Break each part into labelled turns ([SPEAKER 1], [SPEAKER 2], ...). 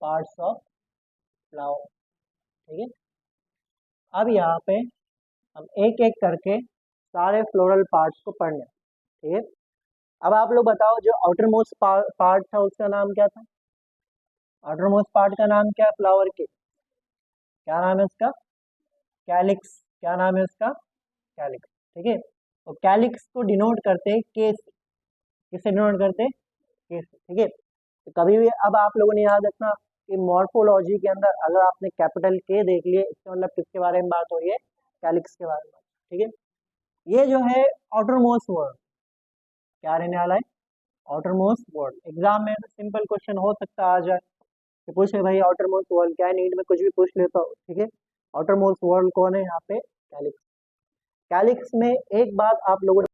[SPEAKER 1] Parts of flower. ठीक है, अब यहाँ पे हम एक एक करके सारे फ्लोरल पार्ट्स को पढ़ने। ठीक है, अब आप लोग बताओ, जो आउटर मोस्ट पार्ट था उसका नाम क्या था? आउटर मोस्ट पार्ट का नाम क्या है फ्लावर के? क्या नाम है उसका? कैलिक्स। क्या नाम है उसका? कैलिक्स। ठीक है, तो कैलिक्स को डिनोट करते हैं के से। किससे डिनोट करते हैं? के से। ठीक है, तो कभी भी अब आप लोगों ने याद रखना कि मॉर्फोलॉजी के अंदर अगर आपने कैपिटल के देख लिए, इसका मतलब किसके बारे में बात हो रही है? कैलिक्स के बारे में। ठीक है, ये जो है आउटर मोस्ट वर्ड, क्या रहने वाला है? Outer most word. एग्जाम में सिंपल क्वेश्चन हो सकता है आ जाए कि पूछे भाई आउटर मोस्ट वर्ड क्या है, नीट में कुछ भी पूछ लेता हो। ठीक है, आउटर मोस्ट वर्ड कौन है यहाँ पे? कैलिक्स। कैलिक्स में एक बात आप लोगों ने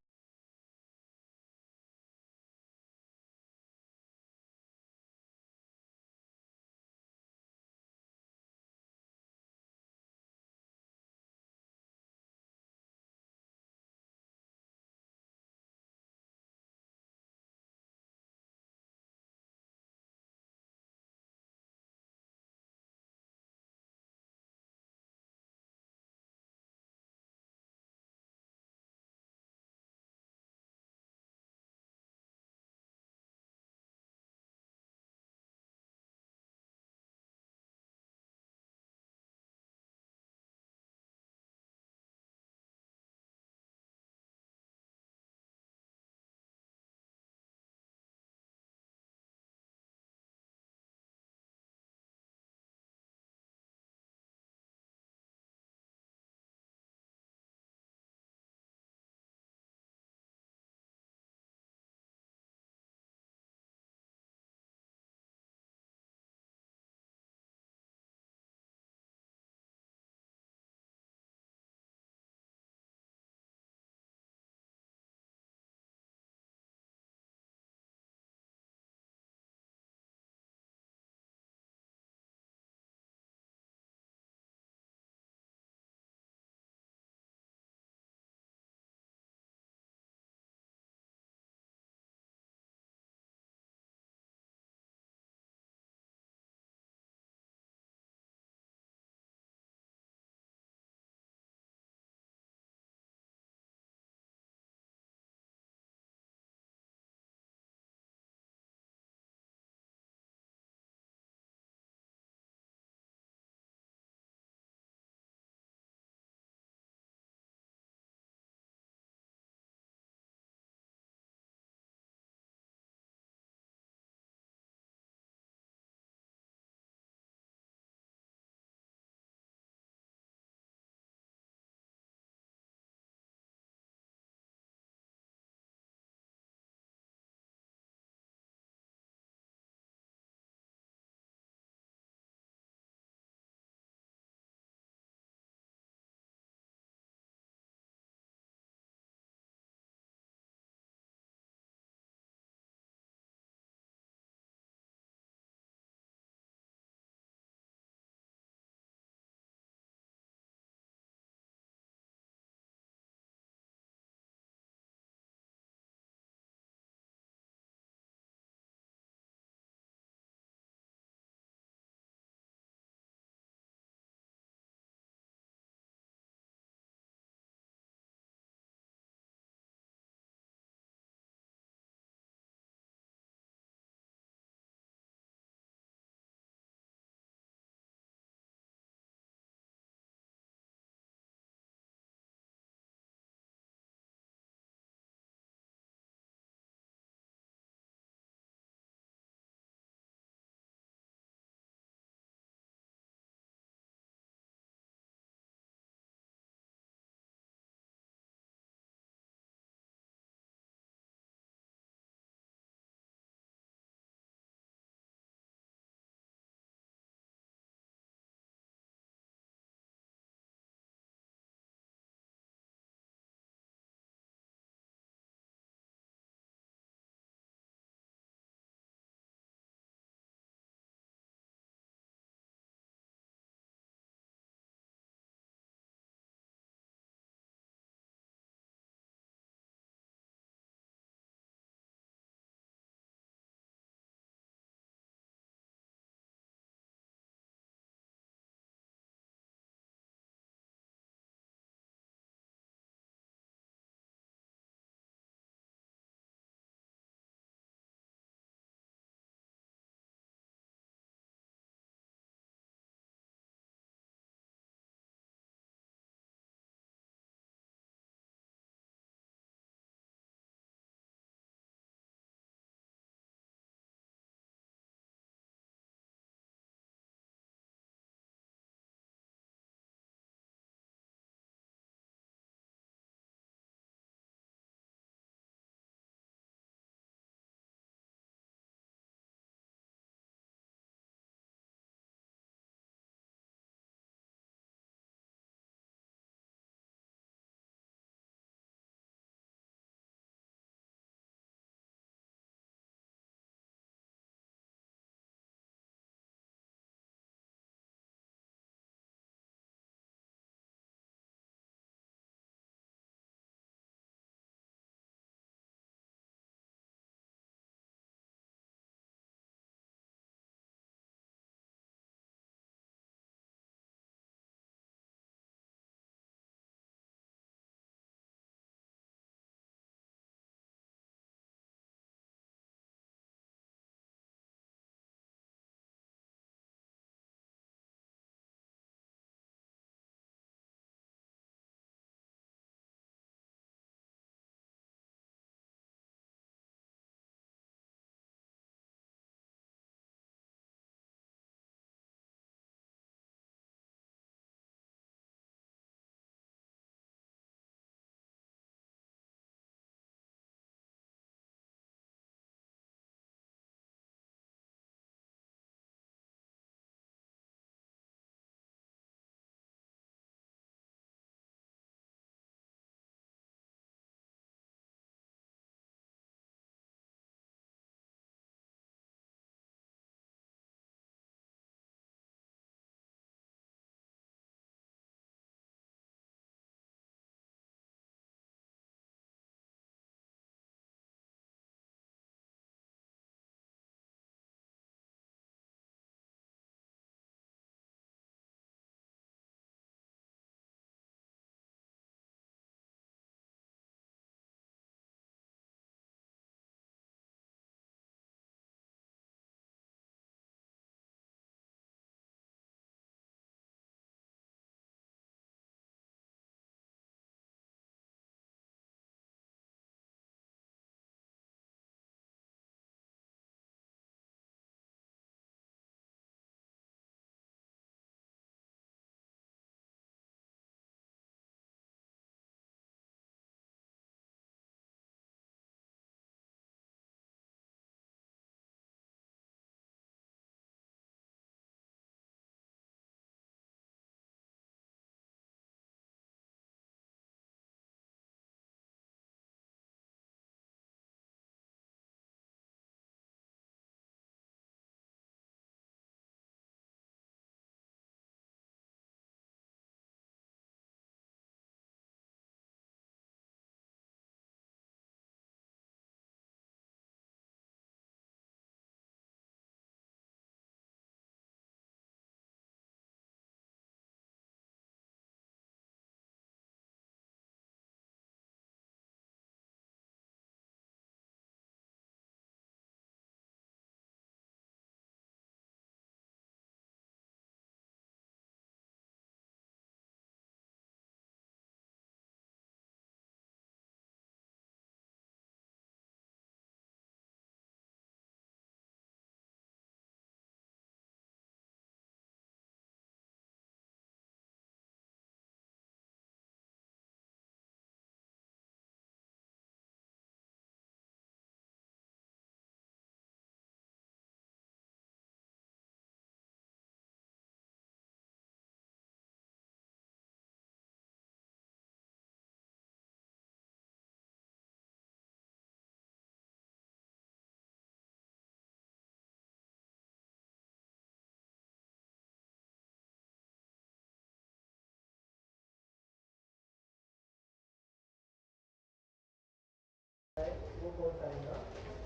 [SPEAKER 1] कौन सा रहेगा,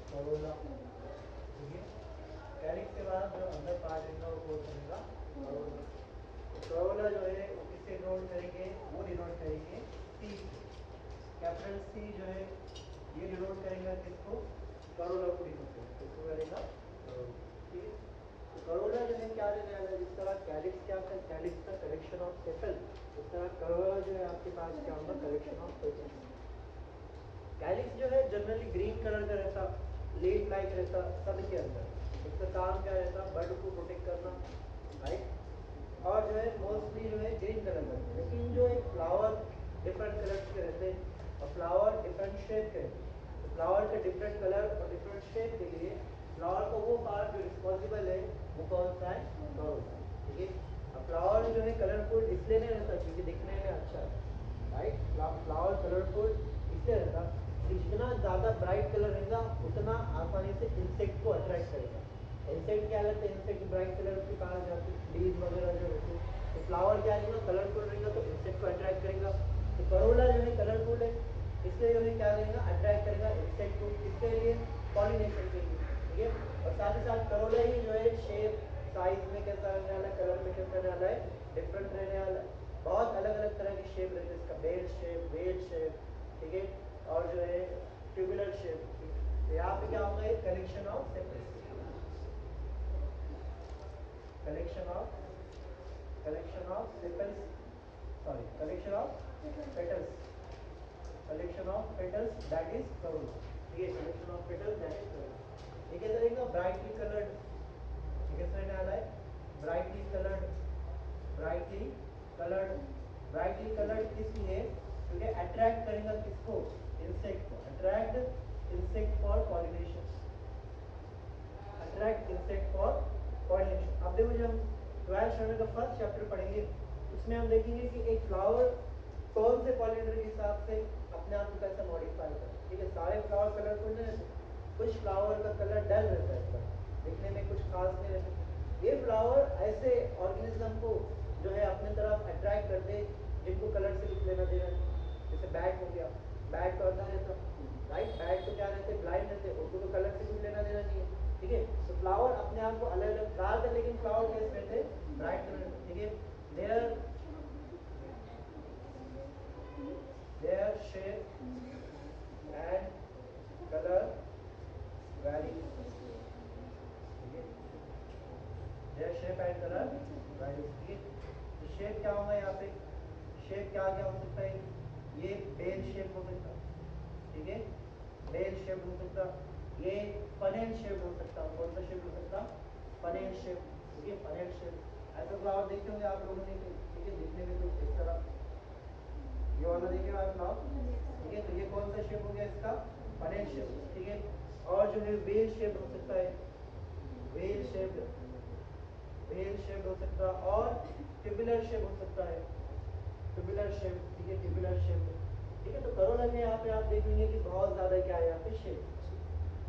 [SPEAKER 1] करोला। ठीक है, कैलिक्स के बाद जो अंदर पार्ट रहेगा वो कौन सा रहेगा, करोला। तो करोला जो है वो किससे डिनोट करेंगे, वो डिनोट करेंगे सी। कैपिटल सी जो है ये डिनोट करेंगे किसको, करोला को डिनोट करेंगे, किसको करेगा, करोला। ठीक है, तो करोला जो है क्या रहने वाला है, जिस तरह कैलिक्स क्या होता है, कैलिक्स का कलेक्शन ऑफ सेपल, उस तरह करोला जो है आपके पास क्या होगा, कलेक्शन ऑफ पेटल्स। कैलिक्स जो है जनरली ग्रीन कलर का रहता, लीफ लाइक रहता सब के अंदर। इसका काम क्या रहता, बर्ड को प्रोटेक्ट करना, राइट। और जो है मोस्टली जो है ग्रीन कलर का, लेकिन जो एक फ्लावर डिफरेंट कलर के रहते हैं और फ्लावर डिफरेंट शेप के रहते हैं। तो फ्लावर के डिफरेंट कलर और डिफरेंट शेप के लिए फ्लावर का वो पार्ट जो रिस्पॉन्सिबल है वो कौन सा है, करोला। ठीक है, अब फ्लावर जो है कलरफुल इसलिए नहीं रहता क्योंकि दिखने में अच्छा है, राइट। फ्लावर कलरफुल इसलिए रहता कि जितना ज़्यादा ब्राइट कलर रहेगा उतना आसानी से इंसेक्ट को अट्रैक्ट करेगा। इंसेक्ट क्या करते हैं, इंसेक्ट ब्राइट कलर के पास जाते हैं, बीज वगैरह जो होते हैं, तो फ्लावर क्या रहेगा, कलरफुल रहेगा तो इंसेक्ट को अट्रैक्ट करेगा। तो करोला जो है कलरफुल है इसलिए जो है क्या रहेगा, अट्रैक्ट करेगा इंसेक्ट को, किसके लिए, पॉलिनेशन के लिए। ठीक है, और साथ ही साथ करोला ही जो है शेप साइज में कैसा रहने वाला है, कलर में कैसा रहने वाला है, डिफरेंट रहने वाला है। बहुत अलग अलग तरह के शेप रहते हैं इसका, बेल शेप, वेल शेप, ठीक है, और जो है ट्यूबुलर शेप। तो यहाँ पे क्या होगा, collection of sepals, collection of sepals, sorry collection of petals, collection of petals that is Corolla. ठीक है, collection of petals that is Corolla. ये कैसा रहेगा, ब्राइटली कलर्ड, ये कैसा रहने वाला है, brightly coloured, brightly coloured. Brightly coloured किस लिए, क्योंकि अट्रैक्ट करेगा किसको, इंसेक्ट को, attract insect for pollination, attract insect for pollination. अब देखो जब हम 12th स्टैंडर्ड का फर्स्ट चैप्टर पढ़ेंगे उसमें हम देखेंगे कि एक फ्लावर कौन से पॉलिनेटर के हिसाब से अपने आप को कैसे मॉडिफाई करे। ठीक है, सारे फ्लावर कलरफुल नहीं रहते, कुछ फ्लावर का कलर डल रहता है, एकदम दिखने में कुछ खास नहीं रहते। ये फ्लावर ऐसे ऑर्गेनिज्म को जो है अपने तरफ अट्रैक्ट करते जिनको कलर से कुछ लेना देना नहीं। जैसे बैट हो गया, बैट तो अंधा रहता, राइट, बैट तो क्या रहते, ब्लाइंड रहते, उनको तो कलर से कुछ लेना देना नहीं है। ठीक है, तो फ्लावर अपने आप को अलग अलग ज़्यादातर, लेकिन फ्लावर कैसे रहते, ब्राइट कलर। ठीक है, their shape and colour vary. ठीक है, their shape and colour vary. ठीक है, तो शेप क्या होगा यहाँ पे, शेप क्या क्या हो सकता है, ये बेल शेप हो सकता है। ठीक है, बेल शेप हो सकता, ये फनेल शेप हो सकता, कौन सा शेप हो सकता, फनेल शेप। ठीक है, फनेल शेप ऐसा फ्लावर देखते होंगे आप लोगों ने। ठीक है, दिखने में कुछ इस तरह, ये वाला देखे आप फ्लावर। ठीक है, तो ये कौन सा शेप हो गया इसका, फनेल शेप। ठीक है, और जो है वेल शेप हो सकता है, वेल शेप, वेल शेप हो सकता, और ट्यूबुलर शेप हो सकता है, ट्यूबुलर शेप। ठीक है, ट्यूबुलर शेप। ठीक है, तो करोला में यहाँ पे आप देखेंगे कि बहुत ज्यादा क्या है यहाँ पे शेप।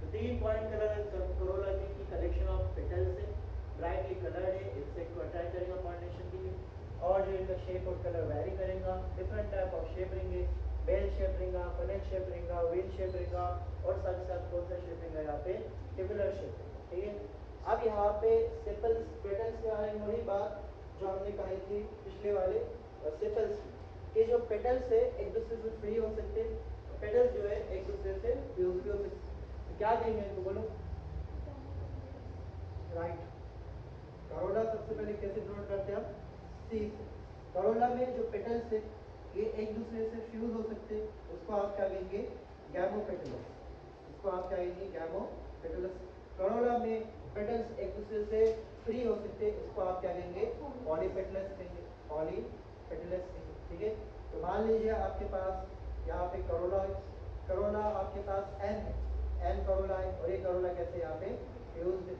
[SPEAKER 1] तो 3 पॉइंट कलर करोला के की कलेक्शन ऑफ पेटल्स है, ब्राइटली कलर्ड है, इंसेक्ट को अट्रैक्ट करेगा पॉलिनेशन के लिए, और जो इनका शेप और कलर वेरी करेगा, डिफरेंट टाइप ऑफ शेप रहेंगे, बेल शेप रहेगा, फनेल शेप रहेगा, व्हील शेप रहेगा, और साथ ही साथ कौन सा शेप रहेगा यहाँ पे, ट्यूबुलर शेप। ठीक है, अब यहाँ पे सेपल्स पेटल्स के बारे में वही बात जो हमने कही थी पिछले वाले सेपल्स के, जो पेटल्स है एक दूसरे से फ्री हो सकते, पेटल्स जो है एक दूसरे से फ्यूज भी हो सकते। तो क्या देंगे इनको, बोलो, राइट। करोला सबसे पहले कैसे डिनोट करते हैं हम, सी से। करोला में जो पेटल्स है ये एक दूसरे से फ्यूज हो सकते, उसको आप क्या कहेंगे, गैमोपेटलस, इसको आप क्या कहेंगे, गैमोपेटलस। करोला में पेटल्स एक दूसरे से फ्री हो सकते, इसको आप क्या कहेंगे, पॉलीपेटलस कहेंगे, पॉलीपेटलस कहेंगे। ठीक है, तो मान लीजिए आपके पास यहाँ पे करोला, करोला आपके पास एन है, एन करोला है, और ये करोला कैसे यहाँ पे फ्यूज्ड है।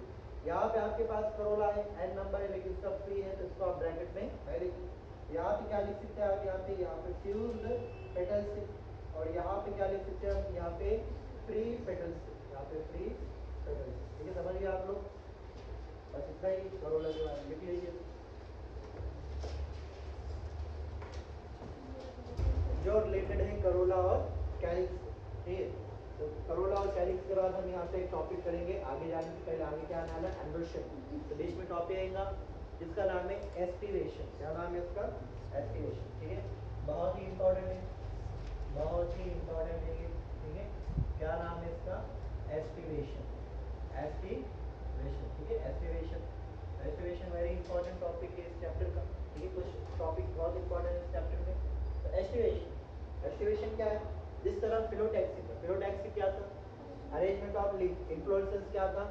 [SPEAKER 1] यहाँ पे आपके पास करोला है, एन नंबर है, लेकिन सब फ्री है, तो इसको आप ब्रैकेट में पहले यहाँ पे क्या लिख सकते हैं आप, यहाँ पे फ्यूज्ड पेटल्स है, और यहाँ पे क्या लिख सकते हैं हम, यहाँ पे फ्री पेटल्स है, यहाँ पे फ्री पेटल्स। ठीक है, समझ गए आप लोग, बस इतना ही करोला के बारे में लिख लीजिए। जो रिलेटेड है करोला और कैलिक्स। ठीक है, तो करोला और पहले इसके बाद हम यहाँ पे एक टॉपिक करेंगे आगे जाने से पहले। आगे क्या नाम है? एम्बर्शन। तो बीच में टॉपिक आएगा जिसका नाम है एस्टिवेशन। क्या नाम है उसका? एस्टिवेशन। ठीक है, बहुत ही इंपॉर्टेंट है, बहुत ही इंपॉर्टेंट है ये। ठीक है, क्या नाम है इसका? एस्टिवेशन। एस्टिवेशन, ठीक है, aestivation. Aestivation very important topic है इस चैप्टर का। ठीक है, कुछ टॉपिक बहुत इंपॉर्टेंट है इस चैप्टर में। तो एस्टिवेशन, एस्टिवेशन क्या है? जिस तरह फिलोटैक्सी था, फिलोटैक्सी क्या था? Arrangement of leaf. इन्फ्लोरेसेंस क्या था?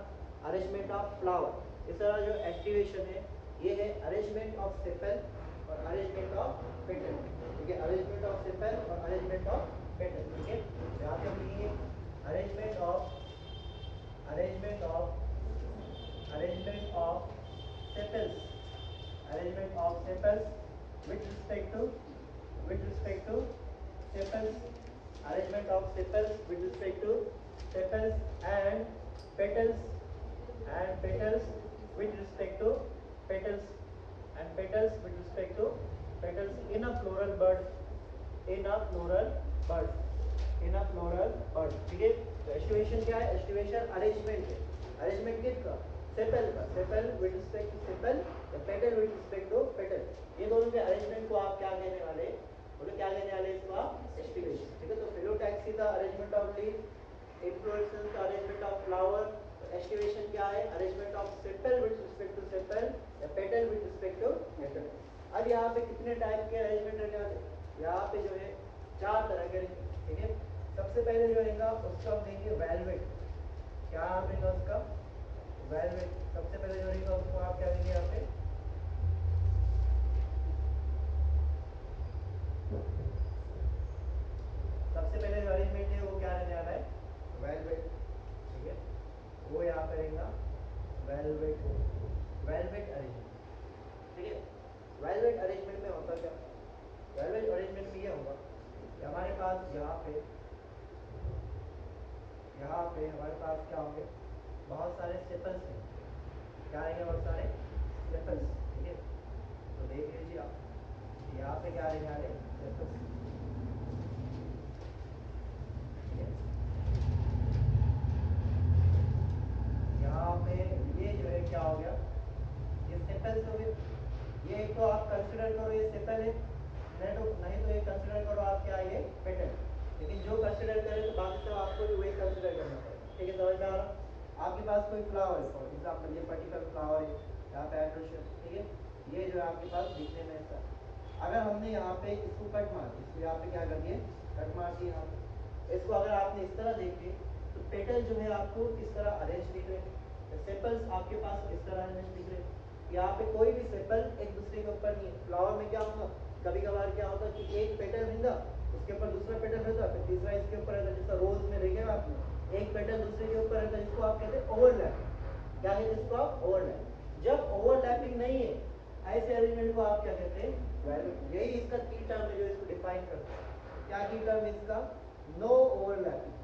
[SPEAKER 1] Arrangement of flower. इस तरह जो एस्टिवेशन है ये है अरेंजमेंट ऑफ सेपल और अरेंजमेंट ऑफ पेटल। ठीक है, अरेंजमेंट ऑफ सेपल और अरेंजमेंट ऑफ पेटल। ठीक है, यहाँ पे हम लिखेंगे arrangement of arrangement of arrangement of sepals, arrangement of sepals with respect to sepals, arrangement of sepals with respect to sepals and petals with respect to petals and petals with respect to petals in a floral bud, in a floral bud, in a floral bud। ठीक है, तो aestivation क्या है? Aestivation arrangement है। Arrangement किसका? Sepal का। Sepal with respect to sepal या petal with respect to petal. ये दोनों के अरेंजमेंट को आप क्या कहने वाले? बोलो क्या कहने वाले इसको आप? एस्टिवेशन। ठीक है, तो फिलोटैक्सी का अरेंजमेंट ऑफ लीफ, इन्फ्लोरेसेंस का अरेंजमेंट ऑफ फ्लावर। तो एस्टिवेशन क्या है? Arrangement of sepal with respect to sepal या petal with respect to petal. अब यहाँ पे कितने टाइप के अरेंजमेंट रहने? यहाँ पे जो है 4 तरह के। ठीक है, सबसे पहले जो रहेगा उसको हम देंगे वेलवेट। क्या नाम रहेगा उसका? वेलवेट। सबसे पहले जो रहेगा उसको आप क्या देंगे यहाँ पे? सबसे पहले जो अरेंजमेंट है वो क्या रहने वाला है? वेलवेट। ठीक है, वो यहाँ पे रहेगा वेलवेट, वेलवेट अरेंजमेंट। ठीक है, वेलवेट अरेंजमेंट में होता क्या? वेलवेट अरेंजमेंट में ये होगा कि हमारे पास यहाँ पे हमारे पास क्या होंगे? बहुत सारे सेपल्स हैं। क्या रहेंगे? बहुत सारे सेपल्स। ठीक है, तो देख लीजिए आप यहाँ पे क्या रहने वाले? सेपल्स। यहाँ पे ये जो है क्या हो गया? ये सेपल्स हो गए। ये एक तो आप कंसिडर करो ये सेपल है, नहीं तो ये कंसिडर करो आप क्या? ये पेटल। लेकिन जो कंसिडर करे तो बाकी सब आपको वही कंसिडर करना पड़ेगा। ठीक है, समझ में आ रहा? आपके पास कोई फ्लावर है, फॉर एग्जाम्पल ये पर्टिकुलर फ्लावर है, यहाँ पे एंड्रोशियस। ठीक है, ये जो है आपके पास दिखने में ऐसा। अगर हमने यहाँ पे इसको कट मार दी, इसको यहाँ पे क्या कर दिए? कट मार दिए। यहाँ पे इसको अगर आपने इस तरह देखे तो पेटल जो है आपको इस तरह अरेंज दिख रहे हैं, सेपल्स आपके पास इस तरह अरेंज दिख रहे हैं। यहाँ पे कोई भी सेपल एक दूसरे के ऊपर नहीं है। फ्लावर में क्या होगा? कभी कभार क्या होता है कि एक पेटल रहता, उसके ऊपर दूसरा पेटल रहता, फिर तीसरा इसके ऊपर रहता। जैसा रोज में देखेगा आपने, एक पेटल दूसरे के ऊपर रहता, जिसको आप कहते हैं ओवरलैपिंग। क्या कहते हैं इसको आप? ओवरलैपिंग। जब ओवरलैपिंग नहीं है ऐसे अरेंजमेंट को आप क्या कहते हैं? वेलवेट। यही इसका की टर्म है जो इसको डिफाइन करता है। क्या की टर्म है इसका? No overlapping.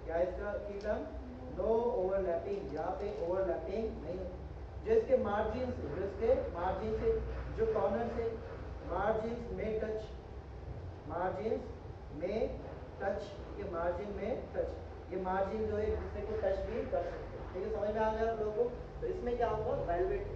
[SPEAKER 1] क्या इसका की टर्म? No overlapping. यहाँ पे ओवरलैपिंग नहीं होती। जिसके मार्जिन से जो कॉर्नर से मार्जिन में टच, मार्जिन में टच, ये मार्जिन में टच, ये मार्जिन जो है एक दूसरे को टच भी कर सकते हैं। ठीक है, समझ में आ गया आप लोगों को? तो इसमें क्या होगा? वेलवेट।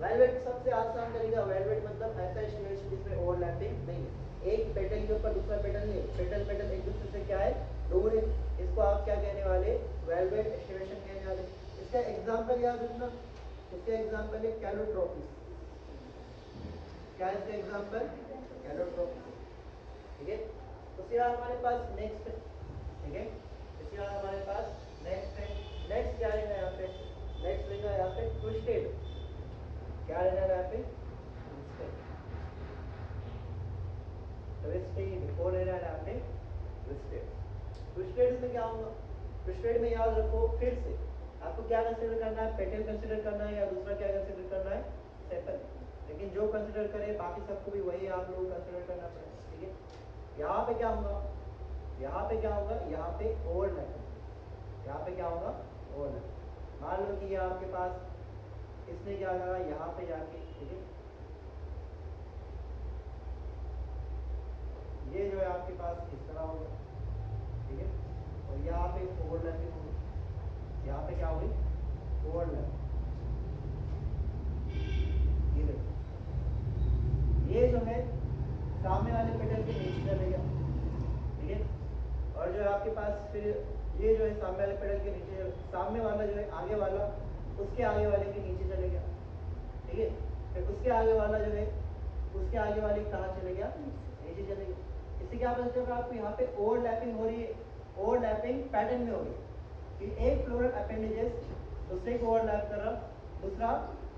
[SPEAKER 1] वेलवेट सबसे आसान तरीका। वेलवेट मतलब ऐसा एस्टिवेशन जिसमें ओवरलैपिंग नहीं है। एक पेटल के ऊपर दूसरा पेटल नहीं है, पेटल पेटल एक दूसरे से क्या है? दूर है। इसको आप क्या कहने वाले? वेलवेट एस्टिवेशन कहने वाले। इसका एग्जांपल याद रखना। इसका एग्जांपल है कैलोट्रोपिस। क्या है इसका एग्जांपल? कैलोट्रोपिस। ठीक है, उसके बाद हमारे पास नेक्स्ट है। ठीक है, इसके बाद हमारे पास नेक्स्ट है। नेक्स्ट क्या रहेगा यहाँ पे? नेक्स्ट रहेगा यहाँ पे ट्विस्टेड। क्या रहेगा यहाँ पे? ट्विस्टेड। कौन रहेगा यहाँ पे? ट्विस्टेड। ट्विस्टेड में क्या होगा? ट्विस्टेड में याद रखो फिर से आपको क्या कंसिडर करना है? पेटल कंसिडर करना है या दूसरा क्या कंसिडर करना है? सेपल। लेकिन जो कंसिडर करे बाकी सबको भी वही आप लोग कंसिडर करना पड़ेगा। ठीक है, यहाँ पे क्या होगा? यहाँ पे क्या होगा? यहाँ पे ओवरलैपिंग। यहाँ पे क्या होगा? ओवरलैपिंग। मान लो कि ये आपके पास इसने क्या करा यहाँ पे जाके, ठीक है, ये जो है आपके पास इस तरह होगा। ठीक है, और यहाँ पे ओवरलैपिंग होगी, यहाँ पे क्या होगी ओवरलैप। ये देखो, ये जो है सामने वाले पेडल के नीचे चलेगा, ठीक है। और जो है आपके पास फिर ये जो है सामने वाले पेडल के नीचे, सामने वाला जो है आगे वाला उसके आगे वाले के नीचे चलेगा, ठीक है। फिर उसके आगे वाला जो है उसके आगे वाले कहाँ चलेगा, नीचे चलेगा। इससे क्या पता चल रहा है आपको, यहाँ पे ओवरलैपिंग हो रही है, ओवरलैपिंग पैटर्न में हो रही है कि एक फ्लोरल अपेंडेजेस दूसरे को ओवरलैप कर रहा, दूसरा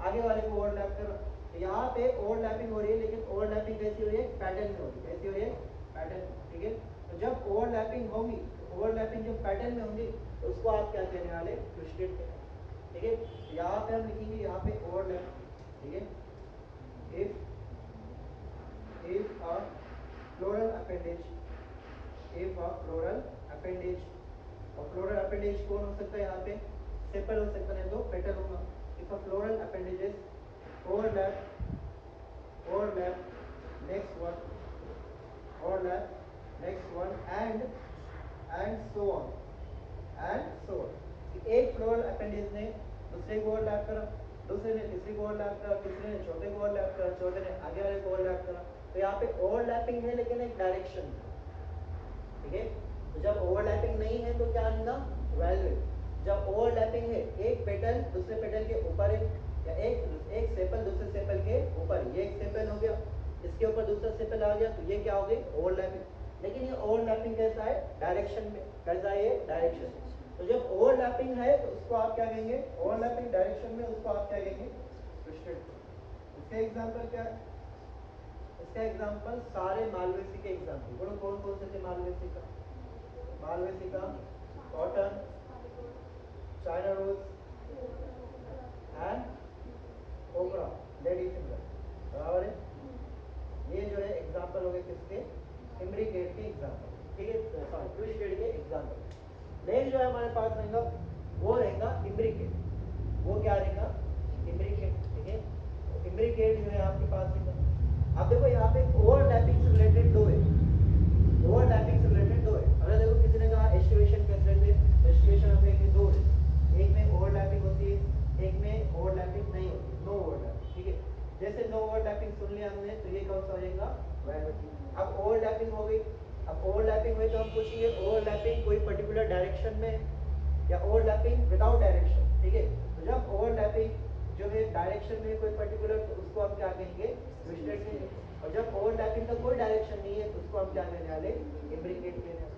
[SPEAKER 1] आगे वाले को ओवरलैप कर रहा। तो यहाँ पे ओवरलैपिंग हो रही है, लेकिन ओवरलैपिंग कैसी हो रही है, पैटर्न में हो रही है। कैसी हो रही है, पैटर्न, ठीक है। तो जब ओवरलैपिंग होगी, ओवरलैपिंग जब पैटर्न में होंगी तो उसको आप क्या कहने वाले, ट्विस्टेड कहने वाले, ठीक है। तो यहाँ पे हम लिखेंगे यहाँ पे ओवरलैप, ठीक है। if a floral appendage, if a floral appendage, और फ्लोरल अपेंडेज कौन हो सकता है, यहाँ पे सेपल हो सकता है, तो पेटल होगा। If a floral appendages overlap next one, overlap next one and so on। एक फ्लोरल अपेंडेज ने दूसरे को ओवरलैप करा, दूसरे ने तीसरे को ओवरलैप करा, तीसरे ने चौथे को ओवरलैप करा, चौथे ने आगे वाले को ओवरलैप करा। तो यहाँ पे ओवरलैपिंग है लेकिन एक डायरेक्शन, ठीक है। तो जब ओवरलैपिंग नहीं है तो क्या आएगा, वेलवेट। जब ओवरलैपिंग है, एक पेटल दूसरे पेटल के ऊपर है, या एक सेपल दूसरे सेपल के ऊपर, ये एक सेपल हो गया, इसके ऊपर दूसरा सेपल आ गया, तो ये क्या हो गई, ओवरलैपिंग। लेकिन ये ओवरलैपिंग कैसा है, डायरेक्शन में, कैसा है ये, डायरेक्शन। तो जब ओवरलैपिंग है तो उसको आप क्या कहेंगे, ओवरलैपिंग डायरेक्शन में उसको आप क्या कहेंगे, ट्विस्टेड। इसका एग्जांपल क्या है, इसका एग्जांपल सारे मालवेसी के एग्जांपल बोलो, कौन कौन से थे मालवेसी का, मालवेसी का cotton, China rose and cobra, lady finger, बराबर है। ये जो है एग्जांपल हो गए किसके, इम्ब्रिकेट के एग्जांपल, ठीक है, सॉरी ट्विस्टेड के एग्जांपल। नेक्स्ट जो है हमारे पास रहेगा वो रहेगा इम्ब्रिकेट। वो क्या रहेगा, इम्ब्रिकेट, ठीक है। इम्ब्रिकेट जो है आपके पास रहेगा, अब देखो यहाँ पे ओवरलैपिंग से रिलेटेड दो है, ओवरलैपिंग से रिलेटेड दो है। अगर देखो किसी ने कहा एस्टिवेशन कैसे रहते हैं, एस्टिवेशन हम कहेंगे दो है, एक में ओवरलैपिंग होती है, एक में ओवरलैपिंग नहीं होती, नो ओवरलैपिंग, ठीक है। जैसे नो ओवरलैपिंग सुन लिया हमने, तो ये कौन सा हो जाएगा, वेलवेट। अब ओवरलैपिंग हो गई, अब ओवरलैपिंग हुई तो हम पूछेंगे ओवरलैपिंग कोई पर्टिकुलर डायरेक्शन में या ओवरलैपिंग विदाउट डायरेक्शन, ठीक है। तो जब ओवरलैपिंग जो है डायरेक्शन में कोई पर्टिकुलर, तो उसको हम क्या कहेंगे, ट्विस्टेड कहेंगे। और जब ओवरलैपिंग का कोई डायरेक्शन नहीं है तो उसको हम क्या कहने वाले, इम्ब्रिकेट कहने वाले,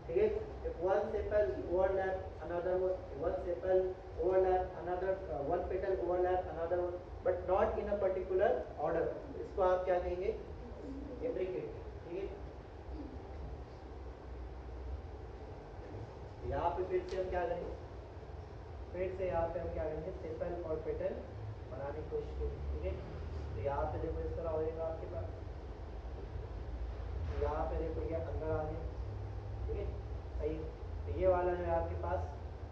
[SPEAKER 1] ठीक है। If one sepal overlap another one sepal overlap another, one petal overlap another one, but not in a particular order, इसको आप क्या कहेंगे, इम्ब्रिकेट, ठीक है। यहाँ पे फिर से हम क्या करेंगे, फिर से यहाँ पे हम क्या करेंगे, सेपल और पेटल बनाने की कोशिश करेंगे, ठीक है। तो यहाँ पे देखो इस तरह होएगा आपके पास, यहाँ पे देखो ये अंदर आ गया, ठीक है, सही। तो ये वाला जो है आपके पास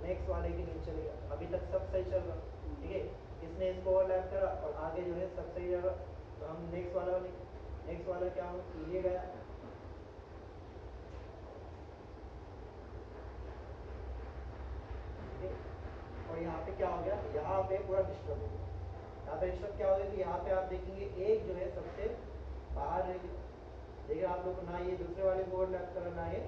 [SPEAKER 1] नेक्स्ट वाले के नीचे चलेगा, अभी तक सब सही चल रहा, ठीक है। इसने इसको ओवरलैप करा और आगे जो है सब सही चल रहा, तो हम नेक्स्ट वाला नेक्स्ट वाला क्या हो, ये गया, और यहाँ पे क्या हो गया, यहाँ पे पूरा डिस्टर्ब हो गया। यहाँ पे डिस्टर्ब क्या हो गया कि यहाँ पे आप देखेंगे एक जो है सबसे बाहर रह गया, देखिए आप लोग ना ये दूसरे वाले को ओवरलैप करा ना ये,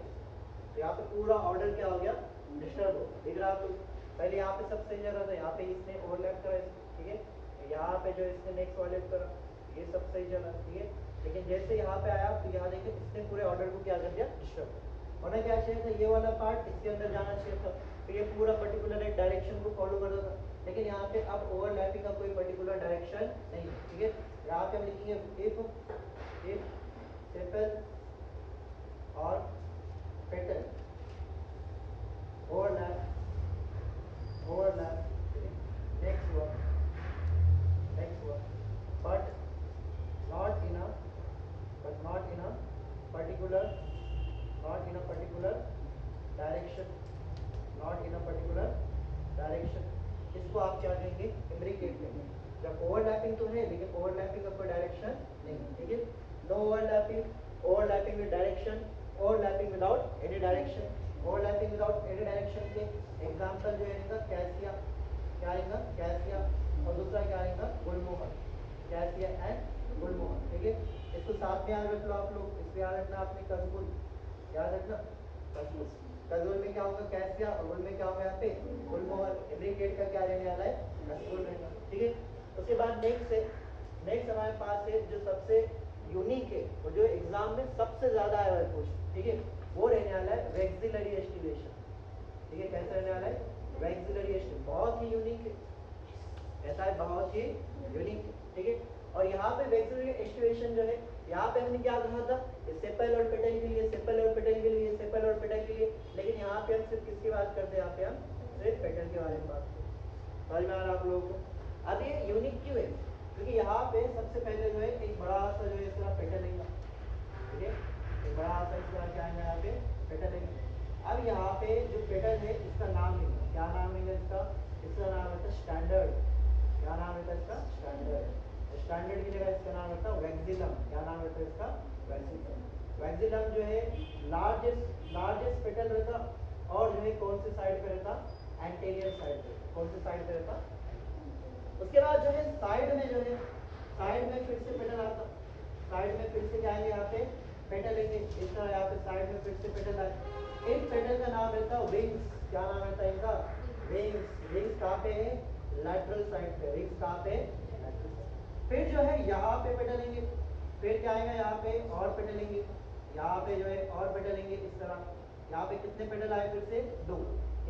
[SPEAKER 1] तो यहाँ पे पूरा ऑर्डर क्या हो गया, डिस्टर्ब हो। देख रहे आप लोग, पहले यहाँ पे सब सही जा रहा था, यहाँ पे इसने ओवरलैप करा इसको, ठीक है। तो यहाँ पे जो इसने नेक्स्ट वाले करा, ये सब सही चला, ठीक है। लेकिन जैसे यहाँ पे आया तो यहाँ देखिए इसने पूरे ऑर्डर को क्या कर दिया, डिस्टर्ब। होना क्या चाहिए था, ये वाला पार्ट इसके अंदर जाना चाहिए था, तो ये पूरा पर्टिकुलर एक डायरेक्शन को फॉलो करता था। लेकिन यहाँ पे अब ओवरलैपिंग का कोई पर्टिकुलर डायरेक्शन नहीं है, ठीक है। यहाँ पे हम लिखेंगे इफ सेपल और petal overlap next one but not in a particular direction, not in a particular direction, इसको आप क्या कहेंगे, इम्ब्रिकेट कहेंगे। जब ओवरलैपिंग तो है लेकिन ओवरलैपिंग का कोई डायरेक्शन नहीं, ठीक है। No overlapping, overlapping with direction, overlapping without any direction, overlapping without any direction के एग्जांपल जो है इनका कैसिया, क्या आएगा कैसिया, और दूसरा क्या आएगा गुलमोहर, कैसिया एंड गुलमोहर। ठीक है, इसको साथ में याद रख लो आप लोग। इसमें याद रखना आपने कजगुल, याद रखना कजगुल। कजगुल में क्या होगा कैसिया, और गुल में क्या होगा यहाँ पे गुलमोहर। इम्ब्रिकेट का क्या रहने वाला है कजगुल रहेगा। ठीक है, उसके बाद नेक्स्ट हमारे पास है जो सबसे यूनिक है और जो एग्जाम में सबसे ज्यादा आया हुआ है क्वेश्चन। ठीक है, वो रहने वाला है वैक्सिलरी एस्टिवेशन। ठीक है, कैसा रहने वाला है वैक्सिलरी एस्टिवेशन, बहुत ही यूनिक है, ऐसा है बहुत ही यूनिक है। ठीक है, और यहाँ पे वैक्सिलरी एस्टिवेशन जो है, यहाँ पे हमने क्या कहा था सेपल और पेटल के लिए, सेपल और पेटल के लिए, सेपल और पेटल के लिए, लेकिन यहाँ पे हम सिर्फ किसकी बात करते हैं, यहाँ पे हम सिर्फ पेटल के बारे में बात करते हैं। समझ में आ रहा है आप लोगों को। अब ये यूनिक क्यों है, क्योंकि यहाँ पे सबसे पहले जो है एक बड़ा सा जो है इसका पेटल लेंगे। ठीक है, एक बड़ा सा इसका क्या है यहाँ पे पेटल लेंगे। अब यहाँ पे जो पेटल है इसका नाम लेंगे, क्या नाम लेंगे इसका नाम है स्टैंडर्ड। क्या नाम है इसका स्टैंडर्ड। स्टैंडर्ड की जगह इसका नाम रहता है वैक्सिलम। क्या नाम रहता है इसका वैक्सिलम। वैक्सिलम जो है लार्जेस्ट पेटल रहता, और जो है कौन सी साइड पे रहता एंटीरियर साइड पे, कौन सी साइड पे रहता। उसके बाद जो है साइड में जो है साइड में फिर से पेटल आता, साइड में फिर से क्या है यहाँ पे पेटल लेंगे, इस तरह यहाँ पे साइड में फिर से पेटल आए। इन पेटल का नाम रहता है विंग्स। क्या नाम रहता है इनका विंग्स। विंग्स कहाँ पे है लैटरल साइड पे, विंग्स कहाँ पे lateral side। फिर जो है यहाँ पे पेटल लेंगे, फिर क्या आएगा यहाँ पे और पेटल लेंगे, यहाँ पे जो है और पेटल लेंगे इस तरह। यहाँ पे कितने पेटल आए फिर से दो,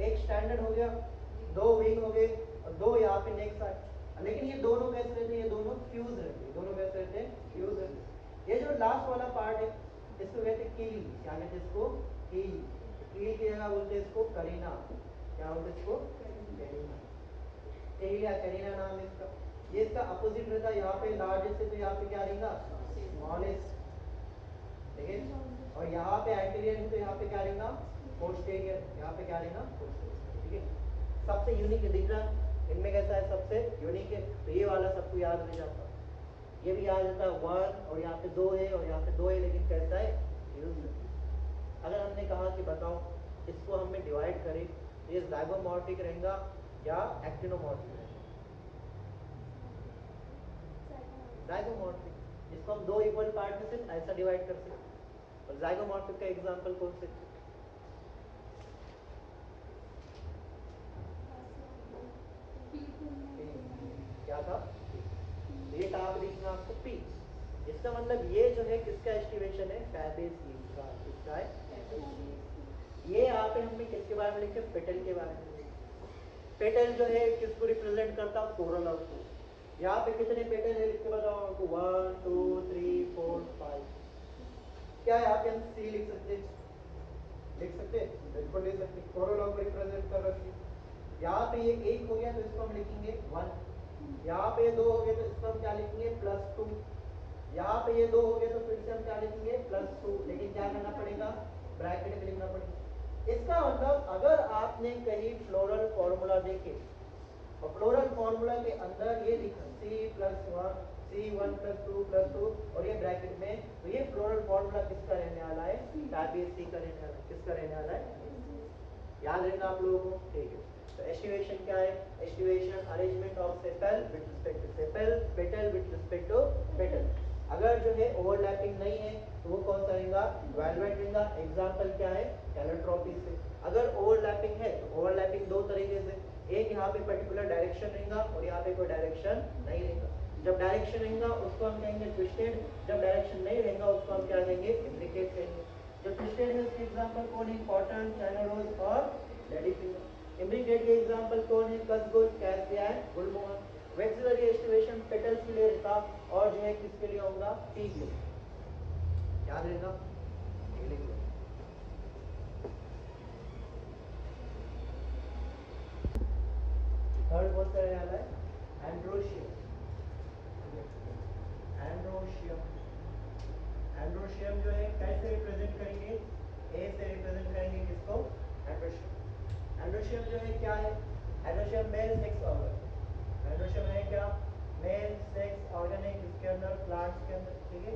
[SPEAKER 1] एक स्टैंडर्ड हो गया, दो विंग हो गए, और दो यहाँ पे नेक्स्ट आए। लेकिन ये दोनों कैसे रहते हैं, ये दोनों फ्यूज रहते हैं, दोनों कैसे रहते हैं फ्यूज रहते हैं। ये जो लास्ट वाला पार्ट है इसको कहते हैं कील। क्या कहते हैं इसको कील। कील की जगह बोलते हैं इसको करीना। क्या बोलते हैं इसको करीना। कील या करीना नाम है इसका। ये इसका अपोजिट रहता है, यहाँ पे लार्जेस्ट है तो यहाँ पे क्या रहेगा स्मॉलेस्ट। ठीक है, और यहाँ पे एंटीरियर है तो यहाँ पे क्या रहेगा पोस्टीरियर। यहाँ पे क्या रहेगा पोस्टीरियर। ठीक है, सबसे यूनिक दिख रहा इनमें कैसा है सबसे यूनिक है, तो ये वाला सबको याद रह जाता। ये भी याद रहता है वन, और यहाँ पे दो है और यहाँ पे दो है, लेकिन कैसा है यूज। अगर हमने कहा कि बताओ इसको हमें डिवाइड करें तो ये ज़ाइगोमॉर्फिक रहेगा या एक्टिनोमॉर्फिक रहेगा। ज़ाइगोमॉर्फिक, इसको हम दो इक्वल पार्ट में से ऐसा डिवाइड कर सकते हैं। और ज़ाइगोमॉर्फिक का एग्जांपल कौन से, क्या था ये कहा लिखना आपको पी। इसका मतलब ये जो है किसका एस्टिमेशन है फैबेसी का। किसका है ये यहाँ पे हमने किसके बारे में लिखे पेटल के बारे में लिखे। पेटल जो है किसको रिप्रेजेंट करता फ्लोरल आउटपुट। यहाँ पे कितने पेटल है लिख के बताओ आपको 1 2 3 4 5। क्या यहाँ पे हम सी लिख सकते बिल्कुल लिख सकते, फ्लोरल आउटपुट रिप्रेजेंट कर रखी। यहाँ पे ये एक हो गया तो इसको हम लिखेंगे 1, यहाँ पे दो हो गए तो इसको हम क्या लिखेंगे +2, यहाँ पे ये दो हो गए तो फिर से हम क्या लिखेंगे +2, लेकिन क्या करना पड़ेगा ब्रैकेट में लिखना पड़ेगा। इसका मतलब अगर आपने कहीं फ्लोरल फॉर्मूला देखे और फ्लोरल फॉर्मूला के अंदर ये लिखा C+1 C1+2+2 और ये ब्रैकेट में, तो ये फ्लोरल फॉर्मूला किसका रहने वाला है फैबेसी का रहने वाला है। किसका रहने वाला है याद रहना आप लोगों को। ठीक है, तो एस्टिमेशन क्या है, estimation arrangement of sepal with respect to sepal, petal with respect to petal. अगर जो है ओवरलैपिंग नहीं है तो वो कौन सा रहेगा वेलवेट रहेगा। एग्जांपल क्या है कैलोट्रॉपी से। अगर ओवरलैपिंग है तो ओवरलैपिंग दो तरीके से, एक यहाँ पे पर्टिकुलर डायरेक्शन रहेगा और यहाँ पे कोई डायरेक्शन नहीं रहेगा। जब डायरेक्शन रहेगा उसको हम कहेंगे ट्विस्टेड, जब डायरेक्शन नहीं रहेगा उसको हम क्या कहेंगे इम्ब्रिकेट कहेंगे। जो ट्विस्टेड है उसके एग्जांपल कौन है कॉटन, चाइना रोज और लेडी फिंगर। इम्ब्रिकेट के एग्जांपल कौन है कसगुल, cassia and gulmohar. Vexillary aestivation petals के लिए रहता और जो है किसके लिए होगा पी के लिए। याद रहेगा थर्ड कौन सा रहने वाला है एंड्रोशियम। एंड्रोशियम, एंड्रोशियम जो है कैसे रिप्रेजेंट करेंगे ए से रिप्रेजेंट करेंगे किसको एंड्रोशियम। एंड्रोशियम जो है क्या है androecium male sex organ. Androecium है क्या मेल सेक्स ऑर्गन है किसके अंदर प्लांट्स के अंदर। ठीक है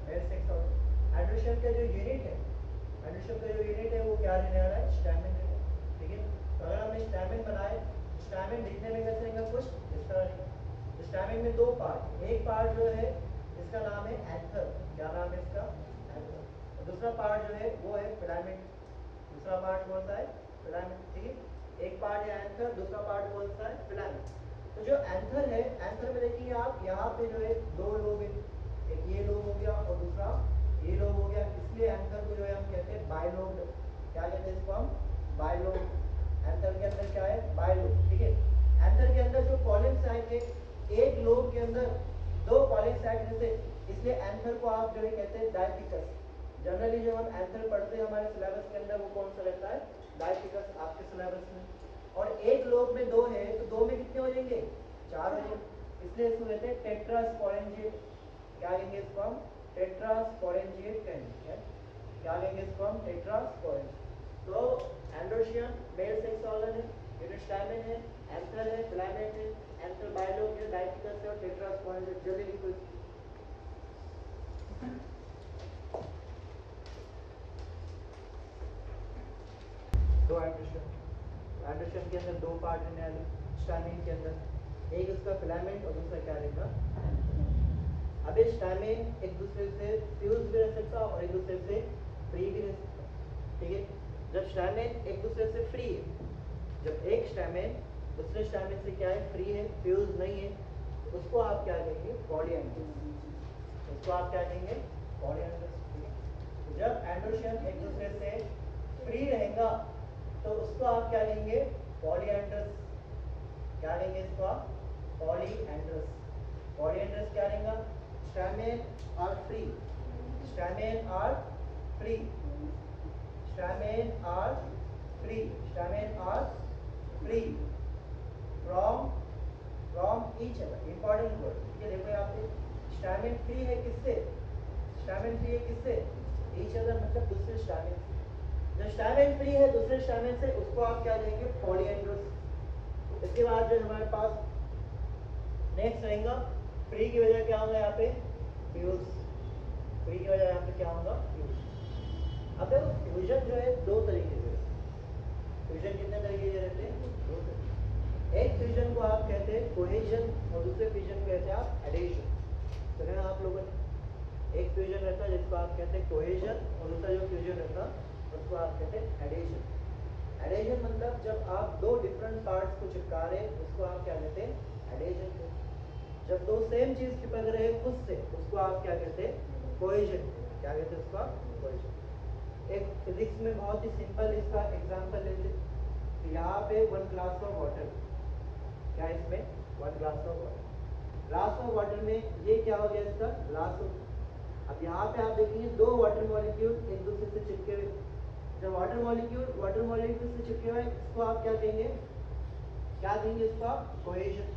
[SPEAKER 1] मेल सेक्स ऑर्गन। एंड्रोशियम का जो यूनिट है एंडोशियम का जो यूनिट है वो क्या रहने वाला है, स्टैमिन है, ठीक है। तो अगर हमने स्टैमिन बनाए, स्टैमिन दिखने में कैसे रहेगा, कुछ इस तरह रहेगा। स्टैमिन में दो पार्ट, एक पार्ट जो है इसका नाम है एंथर, क्या नाम है इसका, एंथर, और दूसरा पार्ट जो है वो है फिलामेंट, दूसरा पार्ट कौन सा है, फिलामेंट, ठीक है। एक पार्ट है एंथर, दूसरा पार्ट कौन सा है, फिलामेंट। तो जो एंथर है, एंथर में देखिए आप यहाँ पे जो है दो लोब है, एक ये लोब हो गया और दूसरा ये लोब हो गया, इसलिए एंथर को जो है हम कहते हैं बाइलोब, क्या कहते हैं इसको हम, बाइलोब। एंथर के अंदर क्या है, बाइलोब, ठीक है। एंथर के अंदर जो कॉलिन साइड है, एक लोब के अंदर दो कॉलिन साइड रहते, इसलिए एंथर को आप जो है कहते हैं डायफिकस। जनरली जो हम एंथर पढ़ते हैं हमारे सिलेबस के अंदर वो कौन सा रहता है, डायफिकस आपके सिलेबस में। और एक लोब में दो है तो दो में कितने हो जाएंगे, चार हो जाएंगे, इसलिए इसको कहते हैं टेट्रास्पोरेंजिएट। क्या कहेंगे इसको हम, टेट्रास्पोरेंजिएट कहेंगे, क्या कहेंगे इसको हम, टेट्रास्पोरेंजिएट। तो एंडोशियम मेल सेक्स ऑर्गन है, यूनिट स्टैमिन है, एंथर है, फिलामेंट है, एंथर बाइलोब है, डायफिकस है और टेट्रास्पोरेंजिएट। जल्दी लिखो इसको। दो एंडोशियम के अंदर दो पार्ट रहने वाले, स्टैमिन के अंदर, एक उसका फिलामेंट और दूसरा क्या रहेगा, अब स्टैमिन एक दूसरे से फ्यूज भी रह सकता और एक दूसरे से फ्री भी रह सकता, ठीक है। जब स्टैमिन एक दूसरे से फ्री है, जब एक स्टैमिन दूसरे स्टैमिन से क्या है, फ्री है, फ्यूज नहीं है, तो उसको आप क्या कहेंगे, पॉलीएंड्रस, उसको आप क्या कहेंगे, पॉलीएंड्रस, ठीक है। जब एंडोशियम एक दूसरे से फ्री रहेगा तो उसको आप क्या कहेंगे, पॉलीएंड्रस, क्या कहेंगे इसको आप, पॉलीएंड्रस। पॉलीएंड्रस क्या रहेगा, stamen are free, stamen are free, stamen are free, stamen are free from each other, important word, ठीक है। देखो यहाँ पे स्टैमिन फ्री है किससे, स्टैमिन फ्री है किससे, ईच अदर मतलब दूसरे स्टैमिन से। जो स्टैमिन फ्री है दूसरे स्टैमिन से, उसको आप क्या कहेंगे, पॉलीएंड्रस। इसके बाद जो हमारे पास नेक्स्ट रहेगा, फ्री की वजह क्या होगा यहाँ पे, फ्यूज, फ्री की वजह यहाँ पे क्या होगा, फ्यूज। अब देखो फ्यूजन जो है दो तरीके से, फ्यूजन कितने तरीके के रहते हैं, दो तरीके। एक फ्यूजन को आप कहते हैं कोहेजन और दूसरे फ्यूजन को कहते हैं आप एडेशन। सुने आप लोगों ने, एक फ्यूजन रहता है जिसको आप कहते हैं कोहेजन और दूसरा जो फ्यूजन रहता है उसको आप कहते हैं एडेशन। एडेशन मतलब जब आप दो डिफरेंट पार्ट्स को चिपका रहे उसको आप क्या कहते हैं, एडेशन कहते हैं। जब दो सेम चीज चिपक रहे खुद से उसको आप क्या कहते हैं, कोहेजन, क्या कहते हैं उसको आप, कोहेजन। एक फिजिक्स में बहुत ही सिंपल इसका एग्जांपल लेते हैं, तो यहाँ पे वन ग्लास ऑफ वाटर, क्या इसमें, one glass of water, glass of water में ये क्या हो गया इसका, ग्लास हो। अब यहाँ पे आप देखेंगे दो वाटर मॉलिक्यूल एक दूसरे से चिपके हुए, जब वाटर मॉलिक्यूल से चिपके हुए इसको आप क्या कहेंगे, क्या कहेंगे इसको आप, कोहेजन।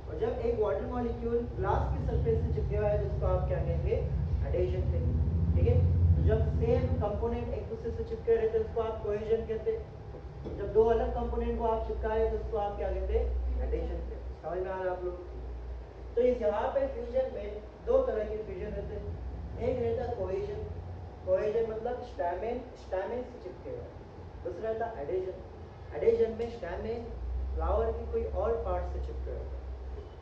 [SPEAKER 1] और जब एक वाटर मॉलिक्यूल ग्लास की सरफेस से चिपके हुआ है तो उसको आप क्या कहेंगे, एडेशन कहेंगे, ठीक है। तो जब सेम कंपोनेंट एक दूसरे से चिपके रहते हैं उसको आप कोहेजन कहते हैं, जब दो अलग कंपोनेंट को आप चिपकाए तो उसको आप क्या कहते हैं, एडेशन कहते हैं। समझ में आ रहा है आप लोग। तो इस यहाँ पे फ्यूजन में दो तरह के फ्यूजन रहते हैं, एक रहता है कोहेजन, कोहेजन मतलब स्टैमिन से चिपके हुए, दूसरा रहता है एडेशन, एडेशन में स्टैमिन फ्लावर की कोई और पार्ट से चिपके हुए,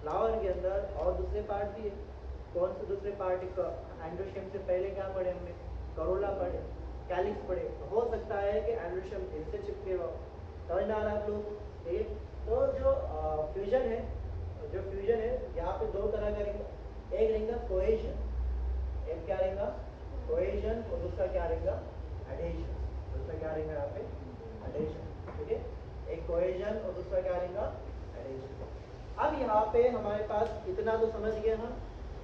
[SPEAKER 1] फ्लावर के अंदर और दूसरे पार्ट भी है, कौन से दूसरे पार्ट, एंडोशियम से पहले क्या पढ़े हमने, करोला पढ़े, कैलिक्स पढ़े, तो हो सकता है कि एंडोशियम इनसे चिपके हुआ, समझ में आ रहा है आप लोग, ठीक है। तो जो फ्यूजन है, यहाँ पे दो तरह का रहेगा, एक रहेगा कोहेजन, एक क्या रहेगा, कोहेजन और दूसरा क्या रहेगा, एडेशन, दूसरा क्या रहेगा यहाँ पे, एडेशन, ठीक है। एक कोहेजन और दूसरा क्या रहेगा, एडेशन। अब यहाँ पे हमारे पास इतना तो समझ गए हम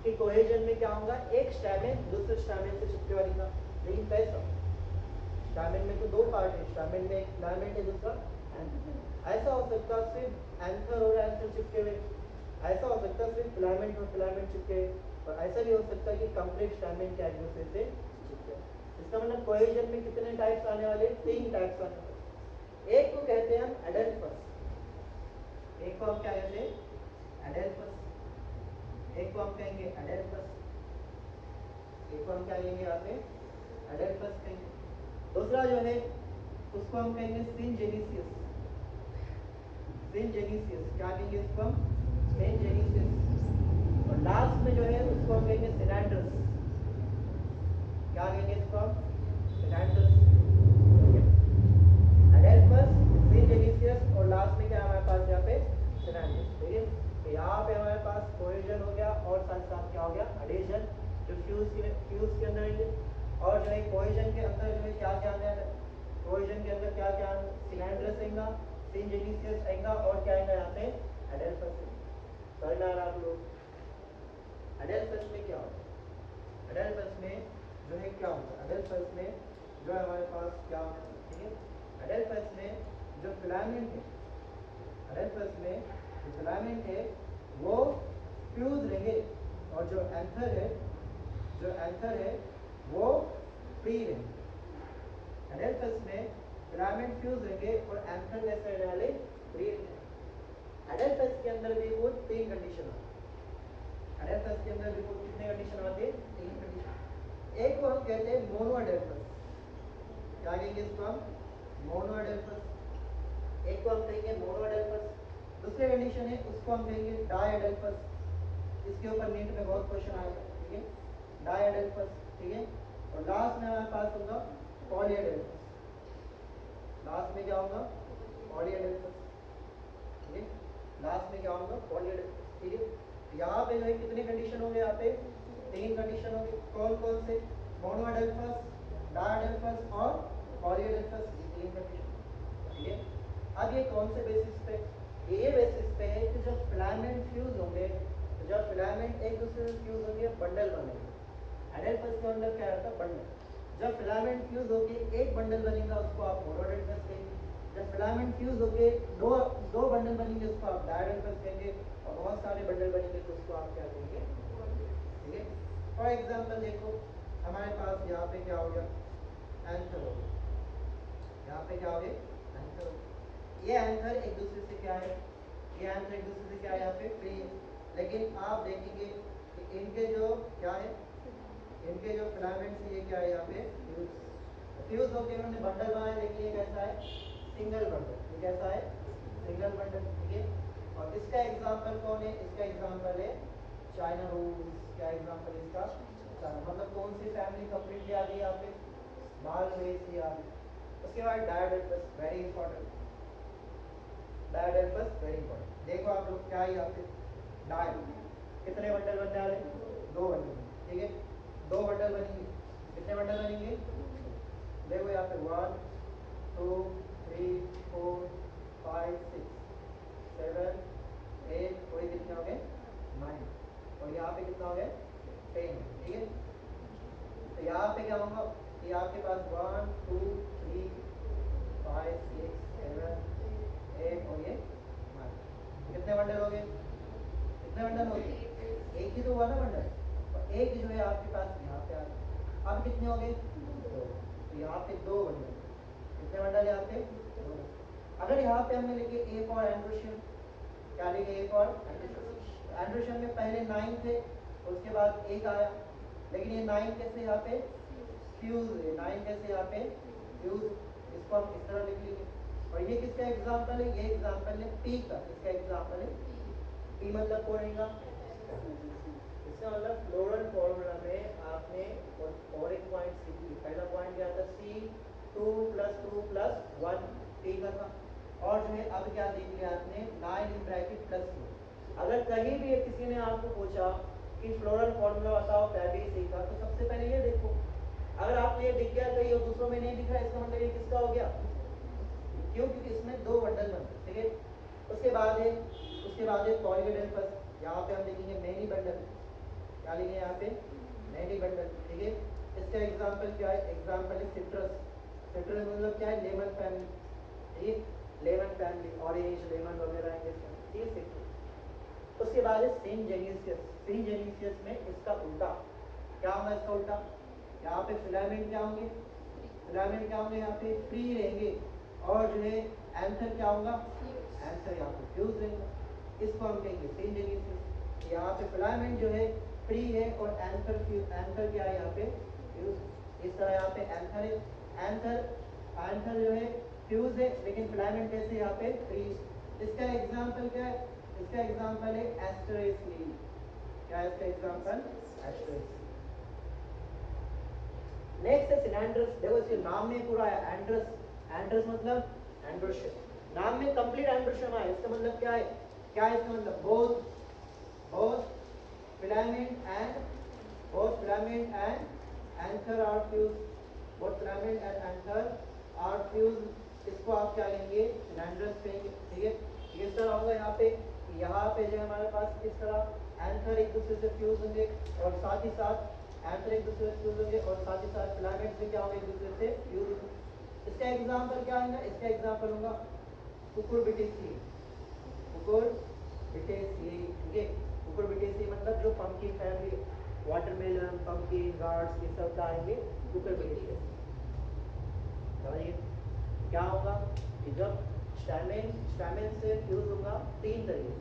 [SPEAKER 1] कि कोहेजन में क्या होगा, एक स्टैमिन दूसरे स्टैमिन से चिपके हुआ रहेगा, लेकिन कैसा, स्टैमिन में तो दो पार्ट है, स्टैमिन में एक फिलामेंट है दूसरा एंथर। ऐसा हो सकता है सिर्फ एंथर और एंथर चिपके हुए, ऐसा हो सकता है सिर्फ फिलामेंट और फिलामेंट चिपके, और ऐसा भी हो सकता है कि कंप्लीट स्टैमिन के एक दूसरे से चिपके। इसका मतलब कोहेजन में कितने टाइप्स आने वाले, तीन टाइप्स आने वाले। एक को कहते हैं हम एडेल्फस, एक को हम क्या कहते हैं, एडेल्फस, एक को हम कहेंगे एडेल्फस, एक को हम क्या कहेंगे यहाँ पे, एडेल्फस कहेंगे।
[SPEAKER 2] दूसरा जो है उसको हम कहेंगे सिनजेनिसियस। सिनजेनिसियस क्या कहेंगे इसको हम? सिनजेनिसियस। और लास्ट में जो है उसको हम कहेंगे सिनेंड्रस। क्या कहेंगे इसको हम? सिनेंड्रस। एडेल्फस, सिनजेनिसियस और लास्ट में क्या है हमारे पास यहाँ पे? सिनेंड्रस। ठीक है, तो यहाँ पे हमारे पास कोहेजन हो गया और साथ साथ क्या हो गया? एडिशन, जो फ्यूज के अंदर है। और जो है कोहेजन के अंदर जो है क्या क्या आना है? कोहेजन के अंदर क्या क्या? सिनेंड्रस आएगा, सिनजेनिसियस आएगा और क्या आएगा यहाँ पे? एडेल्फस। समझ में आ रहा आप लोग? एडेल्फस में क्या होता है? एडेल्फस में जो है क्या होता है? एडेल्फस में जो है हमारे पास क्या होता है? ठीक है, एडेल्फस में जो फिलामेंट है, एडेल्फस में जो फिलामेंट है वो फ्यूज रहेंगे और जो एंथर है, जो एंथर है वो फ्री रहेंगे। एडेल्फस में फिलामेंट फ्यूज रहेंगे और एंथर कैसे रहने वाले? फ्री रहेंगे। एडेल्फस के अंदर भी कुल 3 कंडीशन आती है। एडेल्फस के अंदर भी कुल कितने कंडीशन आते हैं? 3 कंडीशन। एक को हम कहते हैं मोनो एडेल्फस। क्या कहेंगे इसको हम? मोनो एडेल्फस। एक को हम कहेंगे मोनो एडेल्फस। दूसरी कंडीशन है उसको हम कहेंगे डाई एडेल्फस। इसके ऊपर नीट में बहुत क्वेश्चन आएगा। ठीक है, डाई एडेल्फस। ठीक है, और लास्ट में हमारे पास होगा पॉली एडेल्फस। लास्ट में क्या होगा? पॉली एडेल्फस। ठीक है, लास्ट में क्या होगा? पॉली एडेल्फस। ठीक है, यहाँ पे जो है कितने कंडीशन होंगे? यहाँ पे 3 कंडीशन होंगे। कौन कौन से? मोनो एडेल्फस, डाई एडेल्फस और पॉली एडेल्फस, ये 3 कंडीशन। ठीक है, अब ये कौन से बेसिस पे? ये बेसिस पे है कि जब फिलामेंट फ्यूज होंगे, तो जब फिलामेंट एक दूसरे से फ्यूज होंगे बंडल बनेंगे। एडेल्फस के अंदर क्या रहता है? बंडल। जब फिलामेंट फ्यूज होके एक बंडल बनेगा उसको आप मोनो एडेल्फस कहेंगे। जब फिलामेंट फ्यूज होके दो बंडल बनेंगे उसको आप डाई एडेल्फस कहेंगे। और बहुत सारे बंडल बनेंगे तो उसको आप क्या कहेंगे? ठीक है, फॉर एग्जांपल देखो हमारे पास यहाँ पे क्या हो गया? एंथर हो गया। यहाँ पे क्या हो गया? एंथर हो गया। ये एंथर एक दूसरे से क्या है? ये एंथर एक दूसरे से क्या है? यहाँ पे फ्री है। लेकिन आप देखेंगे कि इनके जो क्या है, इनके जो फिलामेंट्स है ये क्या है? यहाँ पे फ्यूज होकर इन्होंने बंडल बनाया। लेकिन ये कैसा है? Single bundle. ये कैसा है? Single bundle. ठीक है, और इसका एग्जांपल कौन है? इसका एग्जांपल है चाइना रोज। क्या एग्जांपल इसका? चाइना। मतलब कौन सी फैमिली कंप्लीटली आ गई यहाँ पे? मालवेसी आ गई। उसके बाद diadelphous, very important. Diadelphous very important. देखो आप लोग क्या है यहाँ पे? डाई कितने बंडल बनने वाले? 2 बंडल। ठीक है, 2 बंडल बनेंगे। कितने बंडल बनेंगे? देखो यहाँ पे 1 2 3 4 5 6 7 8 और कितने हो गए? 9। और यहाँ पे कितना हो गया? 10। ठीक है, तो यहाँ पे क्या होगा? कि आपके पास 1 2 3 5 6 7 8 और ये 9। कितने बंडल हो गए? कितने बंडल हो गए? एक ही तो हुआ ना बंडल, और एक जो है आपके पास यहाँ पे आ गया। अब कितने हो गए? 2। तो यहाँ पे 2 बंडल। कितने बंडल यहाँ पे? 2। अगर यहाँ पे हमने लिखे ए फॉर एंड्रोशियन, क्या लिखे? A for एंड्रोशियन। एंड्रोशियन में पहले 9 थे, उसके बाद 1 आया। लेकिन ये 9 कैसे यहाँ पे फ्यूज है? 9 कैसे यहाँ पे फ्यूज? इसको हम इस तरह लिख लेंगे। और ये किसका एग्जाम्पल है? ये एग्जाम्पल है पी का। इसका एग्जाम्पल है पी। मतलब कौन रहेगा? इसका मतलब फ्लोरल फॉर्मूला में आपने और एक पॉइंट सीख लिया। पहला पॉइंट क्या था? C2+2+1 T का था। और जो है अब क्या देख लिया आपने? 9 इन ब्रैकेट +4। अगर कहीं भी किसी ने आपको पूछा कि फ्लोरल फॉर्मूला बताओ, पहले ही सीखा, तो सबसे पहले ये देखो। अगर आपको ये दिख गया कहीं और दूसरों में नहीं दिख रहा, इसका मतलब ये किसका हो गया? क्यों? क्योंकि इसमें 2 बंडल बनते। ठीक है, उसके बाद है पॉली एडेल्फस। यहाँ पे हम देखेंगे मैनी बंडल। क्या लिखे यहाँ पे? Many bundle. ठीक है, इसका एग्जांपल क्या है? एग्जांपल है सिट्रस। सिट्रस मतलब क्या है? Lemon family. ठीक है, लेमन फैमिली, ऑरेंज लेमन वगैरह है। ठीक है, सिट्रस। उसके बाद है सिनजेनिसियस। सिनजेनिसियस में इसका उल्टा क्या होगा? इसका उल्टा यहाँ पे फिलामेंट क्या होंगे? फिलामेंट क्या होंगे? यहाँ पे फ्री रहेंगे। और जो है एंथर क्या होगा? एंथर यहाँ पे फ्यूज रहेगा। इसको हम कहेंगे सिनजेनिसियस। यहाँ पे फिलामेंट जो है फ्री है और एंथर क्या है? यहाँ पे फ्यूज। इस तरह यहाँ पे एंथर है एंथर जो है फ्यूज है, लेकिन फिलामेंट कैसे यहाँ पे फ्री। इसका एग्जांपल क्या है? इसका एग्जांपल है एस्टरेस लीफ। क्या है इसका एग्जांपल? एस्टरेस। नेक्स्ट है सिनेंड्रस। देखो इसके नाम में पूरा है एंड्रस। एंड्रस मतलब एंड्रोशियम, नाम में कंप्लीट एंड्रोशियम है। इसका मतलब क्या है? क्या है इसका मतलब? Both filament and anther are fused, both filament and anther are fused। इसको आप क्या लेंगे? सिलेंडरस कहेंगे, ठीक है। इस तरह होगा यहाँ पे जो हमारे पास इस तरह एंथर एक दूसरे से फ्यूज होंगे और साथ ही साथ एंथर एक दूसरे से फ्यूज होंगे और साथ ही साथ फिलामेंट से क्या होंगे? एक दूसरे से फ्यूज होंगे। इसका एग्जांपल क्या होगा? इसका एग्जांपल होगा कुकुरबिटेसी। कुकुरबिटेसी, ठीक है। कुकुरबिटेसी मतलब जो pumpkin family, watermelon, pumpkin, guards, ये सब का आएंगे कुकुरबिटेसी। समझिए क्या होगा कि जब स्टैमेन से फ्यूज होगा तीन तरीके से,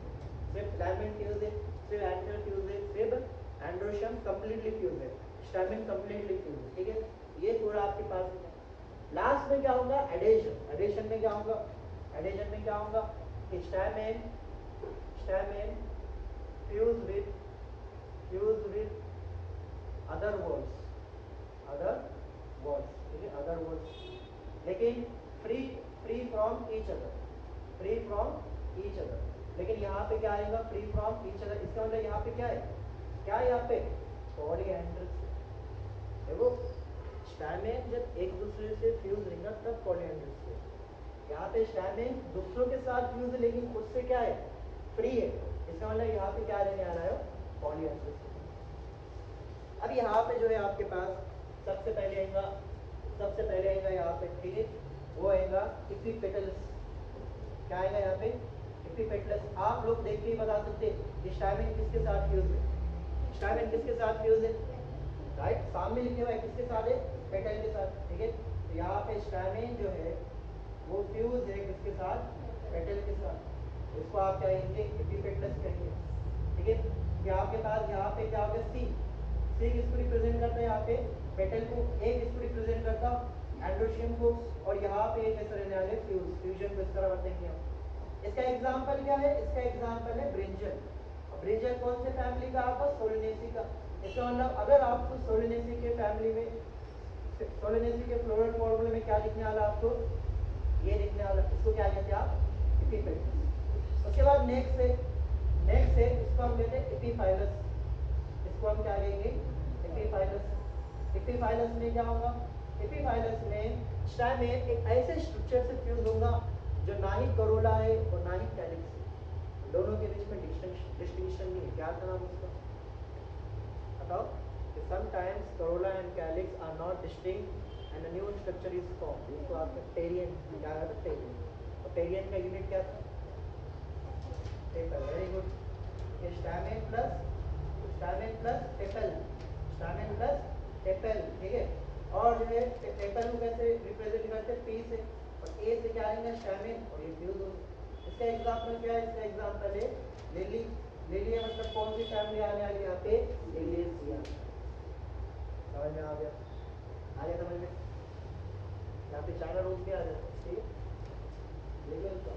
[SPEAKER 2] सिर्फ फिलामेंट फ्यूज है, सिर्फ एंथर फ्यूज है, सिर्फ एंड्रोशियम कंप्लीटली फ्यूज है, स्टैमेन कंप्लीटली फ्यूज है, ठीक है। ये पूरा आपके पास है। लास्ट में क्या होगा? एडेशन। एडेशन में क्या होगा? एडेशन में क्या होगा कि stamen fused with other walls, ठीक है, other walls, लेकिन free from each other। लेकिन यहाँ पे क्या आएगा? free from each other। इसका मतलब यहाँ पे क्या है? क्या है यहाँ पे? पॉलीएंड्रस। देखो स्टैमेन जब एक दूसरे से फ्यूज रहेगा तब पॉलीएंड्रस है। यहाँ पे स्टैमेन दूसरों के साथ फ्यूज है लेकिन खुद से क्या है? फ्री है। इसका मतलब यहाँ पे क्या रहने आ रहा है? पॉलीएंड्रस। अब यहाँ पे जो है आपके पास सबसे पहले आएगा यहाँ पे, ठीक है, वो आएगा एपिपेटल्स। क्या आएगा यहाँ पे? एपिपेटल्स। आप लोग देख के ही बता सकते कि स्टैमेन किसके साथ फ्यूज है? स्टैमेन किसके साथ फ्यूज है? राइट, सामने लिखे हुआ है किसके साथ है? पेटल के साथ, ठीक है। तो यहाँ पे स्टैमेन जो है वो फ्यूज है किसके साथ? पेटल के साथ। इसको आप क्या कहेंगे? एपिपेटल्स कहेंगे, ठीक है। कि आपके पास यहाँ पे क्या होगा? सी किसको रिप्रेजेंट करता है? यहाँ पे पेटल को। ए किसको रिप्रेजेंट करता? एंड्रोशियम को। और यहाँ पे एक ऐसा रहने वाले फ्यूजन को इस तरह बताएंगे हम। इसका एग्जांपल क्या है? इसका एग्जांपल है ब्रिंजल। ब्रिंजल कौन से फैमिली का? आपका सोलिनेसी का। इसका मतलब अगर आपको सोलिनेसी के फैमिली में, सोलिनेसी के फ्लोरल फॉर्मूले में क्या लिखने वाला आपको? ये लिखने वाला। इसको क्या कहते हैं आप? एपिपेटल्स। उसके बाद नेक्स्ट है इसको हम कहते हैं एपिफाइलस। इसको हम क्या कहेंगे? एपिफाइलस। एपिफाइलस में क्या होगा? एपिफाइलस में स्टैमेन एक ऐसे स्ट्रक्चर से फ्यूज होगा जो ना ही करोला है और ना ही कैलिक्स है। दोनों के बीच में डिस्टिंक्शन नहीं है। क्या था नाम उसका? बताओ। Sometimes corolla and calyx are not distinct and a new structure is formed। इसको आपका टेरियन क्या था? टेरियन। और टेरियन का यूनिट क्या था? टेपल। Very good. ये स्टैमेन प्लस टेपल, ठीक है। और जो है टेपल को कैसे रिप्रेजेंट करते हैं? पी से, और ए से क्या आएगा? स्टैमेन, और ये फ्यूज होगा। इसका एग्जांपल क्या है? इसका एग्जांपल है लिली। लिली मतलब कौन सी फैमिली आने वाली यहाँ पे? लिलियसिया। समझ में आ गया? समझ में? यहाँ पे चाइना रोज भी आ जाता है, ठीक है। लिलियन का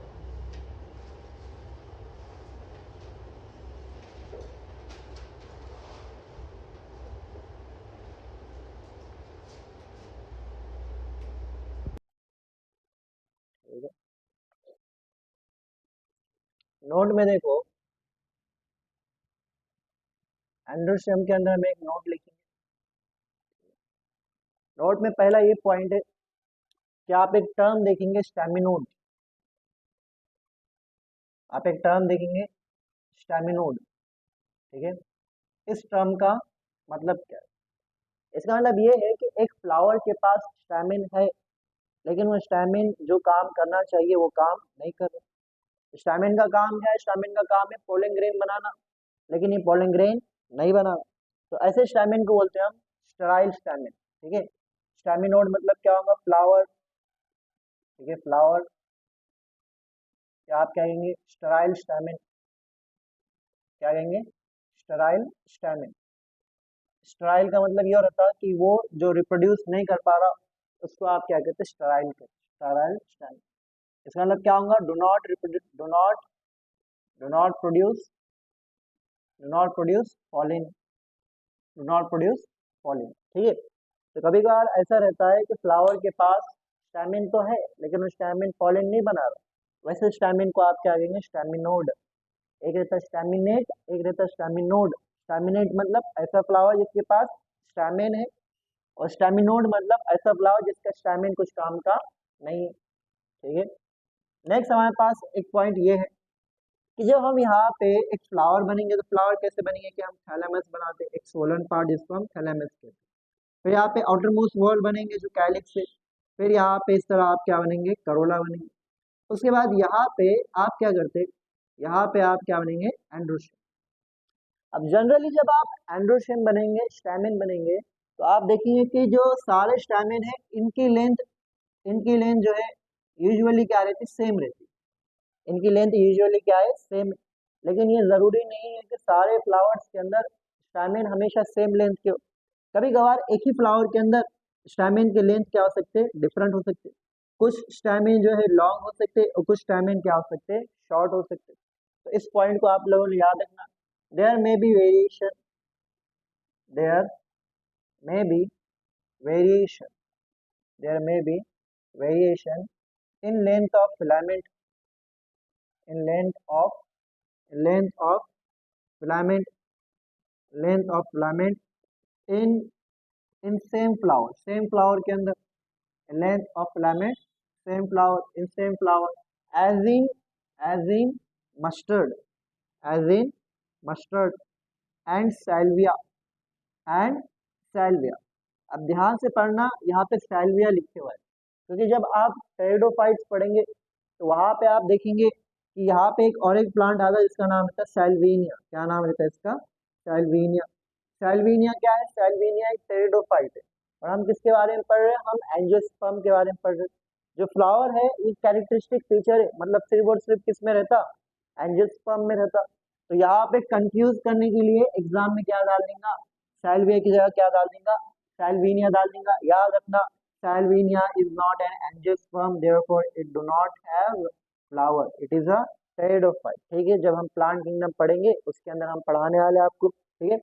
[SPEAKER 1] नोट में देखो, एंड्रोशियम के अंदर हम एक नोट लिखेंगे। नोट में पहला ये पॉइंट है कि आप एक टर्म देखेंगे स्टैमिनोड। आप एक टर्म देखेंगे स्टैमिनोड, ठीक है। इस टर्म का मतलब क्या है? इसका मतलब ये है कि एक फ्लावर के पास स्टैमिन है लेकिन वो स्टैमिन जो काम करना चाहिए वो काम नहीं कर रहा। स्टैमिन का काम क्या है? स्टैमिन का काम है पोलन ग्रेन बनाना, लेकिन ये पोलन ग्रेन नहीं बनाना। तो ऐसे स्टैमिन को बोलते हैं हम स्टेराइल स्टैमिन, ठीक है। स्टैमिनोड मतलब क्या होगा? फ्लावर, ठीक है, फ्लावर। क्या आप क्या कहेंगे? Sterile stamen. क्या कहेंगे? Sterile stamen. स्टेराइल का मतलब ये रहता है कि वो जो रिप्रोड्यूस नहीं कर पा रहा, उसको आप क्या कहते हैं, स्टेराइल कहते हैं, स्टेराइल स्टैमिन। इसका मतलब क्या होगा, do not produce do not produce pollen, do not produce pollen. ठीक है, तो कभी कभार ऐसा रहता है कि फ्लावर के पास स्टैमिन तो है लेकिन वो स्टैमिन पॉलिन नहीं बना रहा, वैसे स्टैमिन को आप क्या कहेंगे, स्टैमिनोड। एक रहता है स्टैमिनेट, एक रहता है स्टैमिनोड। स्टैमिनेट मतलब ऐसा फ्लावर जिसके पास स्टैमिन है, और स्टैमिनोड मतलब ऐसा फ्लावर जिसका स्टैमिन कुछ काम का नहीं है। ठीक है, नेक्स्ट हमारे पास एक पॉइंट ये है कि जब हम यहाँ पे एक फ्लावर बनेंगे तो फ्लावर कैसे बनेंगे कि हम थैलेमस बनाते हैं, एक सोलन पार्ट जिसको हम थैलेमस कहते हैं। फिर यहाँ पे आउटर मोस्ट वॉल बनेंगे जो कैलिक्स है। फिर यहाँ पे इस तरह आप क्या बनेंगे, करोला बनेंगे। उसके बाद यहाँ पे आप क्या करते, यहाँ पे आप क्या बनेंगे, एंड्रोशियम। अब जनरली जब आप एंड्रोशियम बनेंगे, स्टैमिन बनेंगे, तो आप देखेंगे कि जो सारे स्टैमिन है इनकी लेंथ जो है यूजुअली क्या रहती है, सेम रहती है। इनकी लेंथ यूजुअली क्या है, सेम। लेकिन ये जरूरी नहीं है कि सारे फ्लावर्स के अंदर स्टैमिन हमेशा सेम लेंथ के हो। कभी कभार एक ही फ्लावर के अंदर स्टैमिन के लेंथ क्या हो सकते हैं, डिफरेंट हो सकते हैं। कुछ स्टैमिन जो है लॉन्ग हो सकते हैं और कुछ स्टैमिन क्या हो सकते हैं, शॉर्ट हो सकते हैं। तो इस पॉइंट को आप लोगों ने याद रखना। There may be variation there may be variation there may be variation in length of filament in length of length of filament length of filament in same flower के अंदर length of filament same flower as in as in mustard as in mustard and and salvia। अब ध्यान से पढ़ना, यहाँ पे सैल्विया लिखे हुआ है क्योंकि जब आप टेरिडोफाइट्स पढ़ेंगे तो वहां पे आप देखेंगे कि यहाँ पे एक और एक प्लांट आता है जिसका नाम रहता है सैल्विनिया। क्या नाम रहता है इसका, सैल्विनिया। सैल्विनिया क्या है, सैल्विनिया एक टेरिडोफाइट है। और हम किसके बारे में पढ़ रहे हैं, हम एंजियोस्पर्म के बारे में पढ़ रहे हैं। जो फ्लावर है ये कैरेक्टरिस्टिक फीचर है, मतलब सिर्फ और सिर्फ किस में रहता, एंजियोस्पर्म में रहता। तो यहाँ पे कंफ्यूज करने के लिए एग्जाम में क्या डाल देगा, सैल्विया की जगह क्या डाल देगा, सैल्विनिया डाल देगा। याद रखना, Salvinia is not an angiosperm, therefore it do not have flower. It is a pteridophyte। ठीक है, जब हम प्लांट किंगडम पढ़ेंगे उसके अंदर हम पढ़ाने वाले हैं आपको। ठीक है,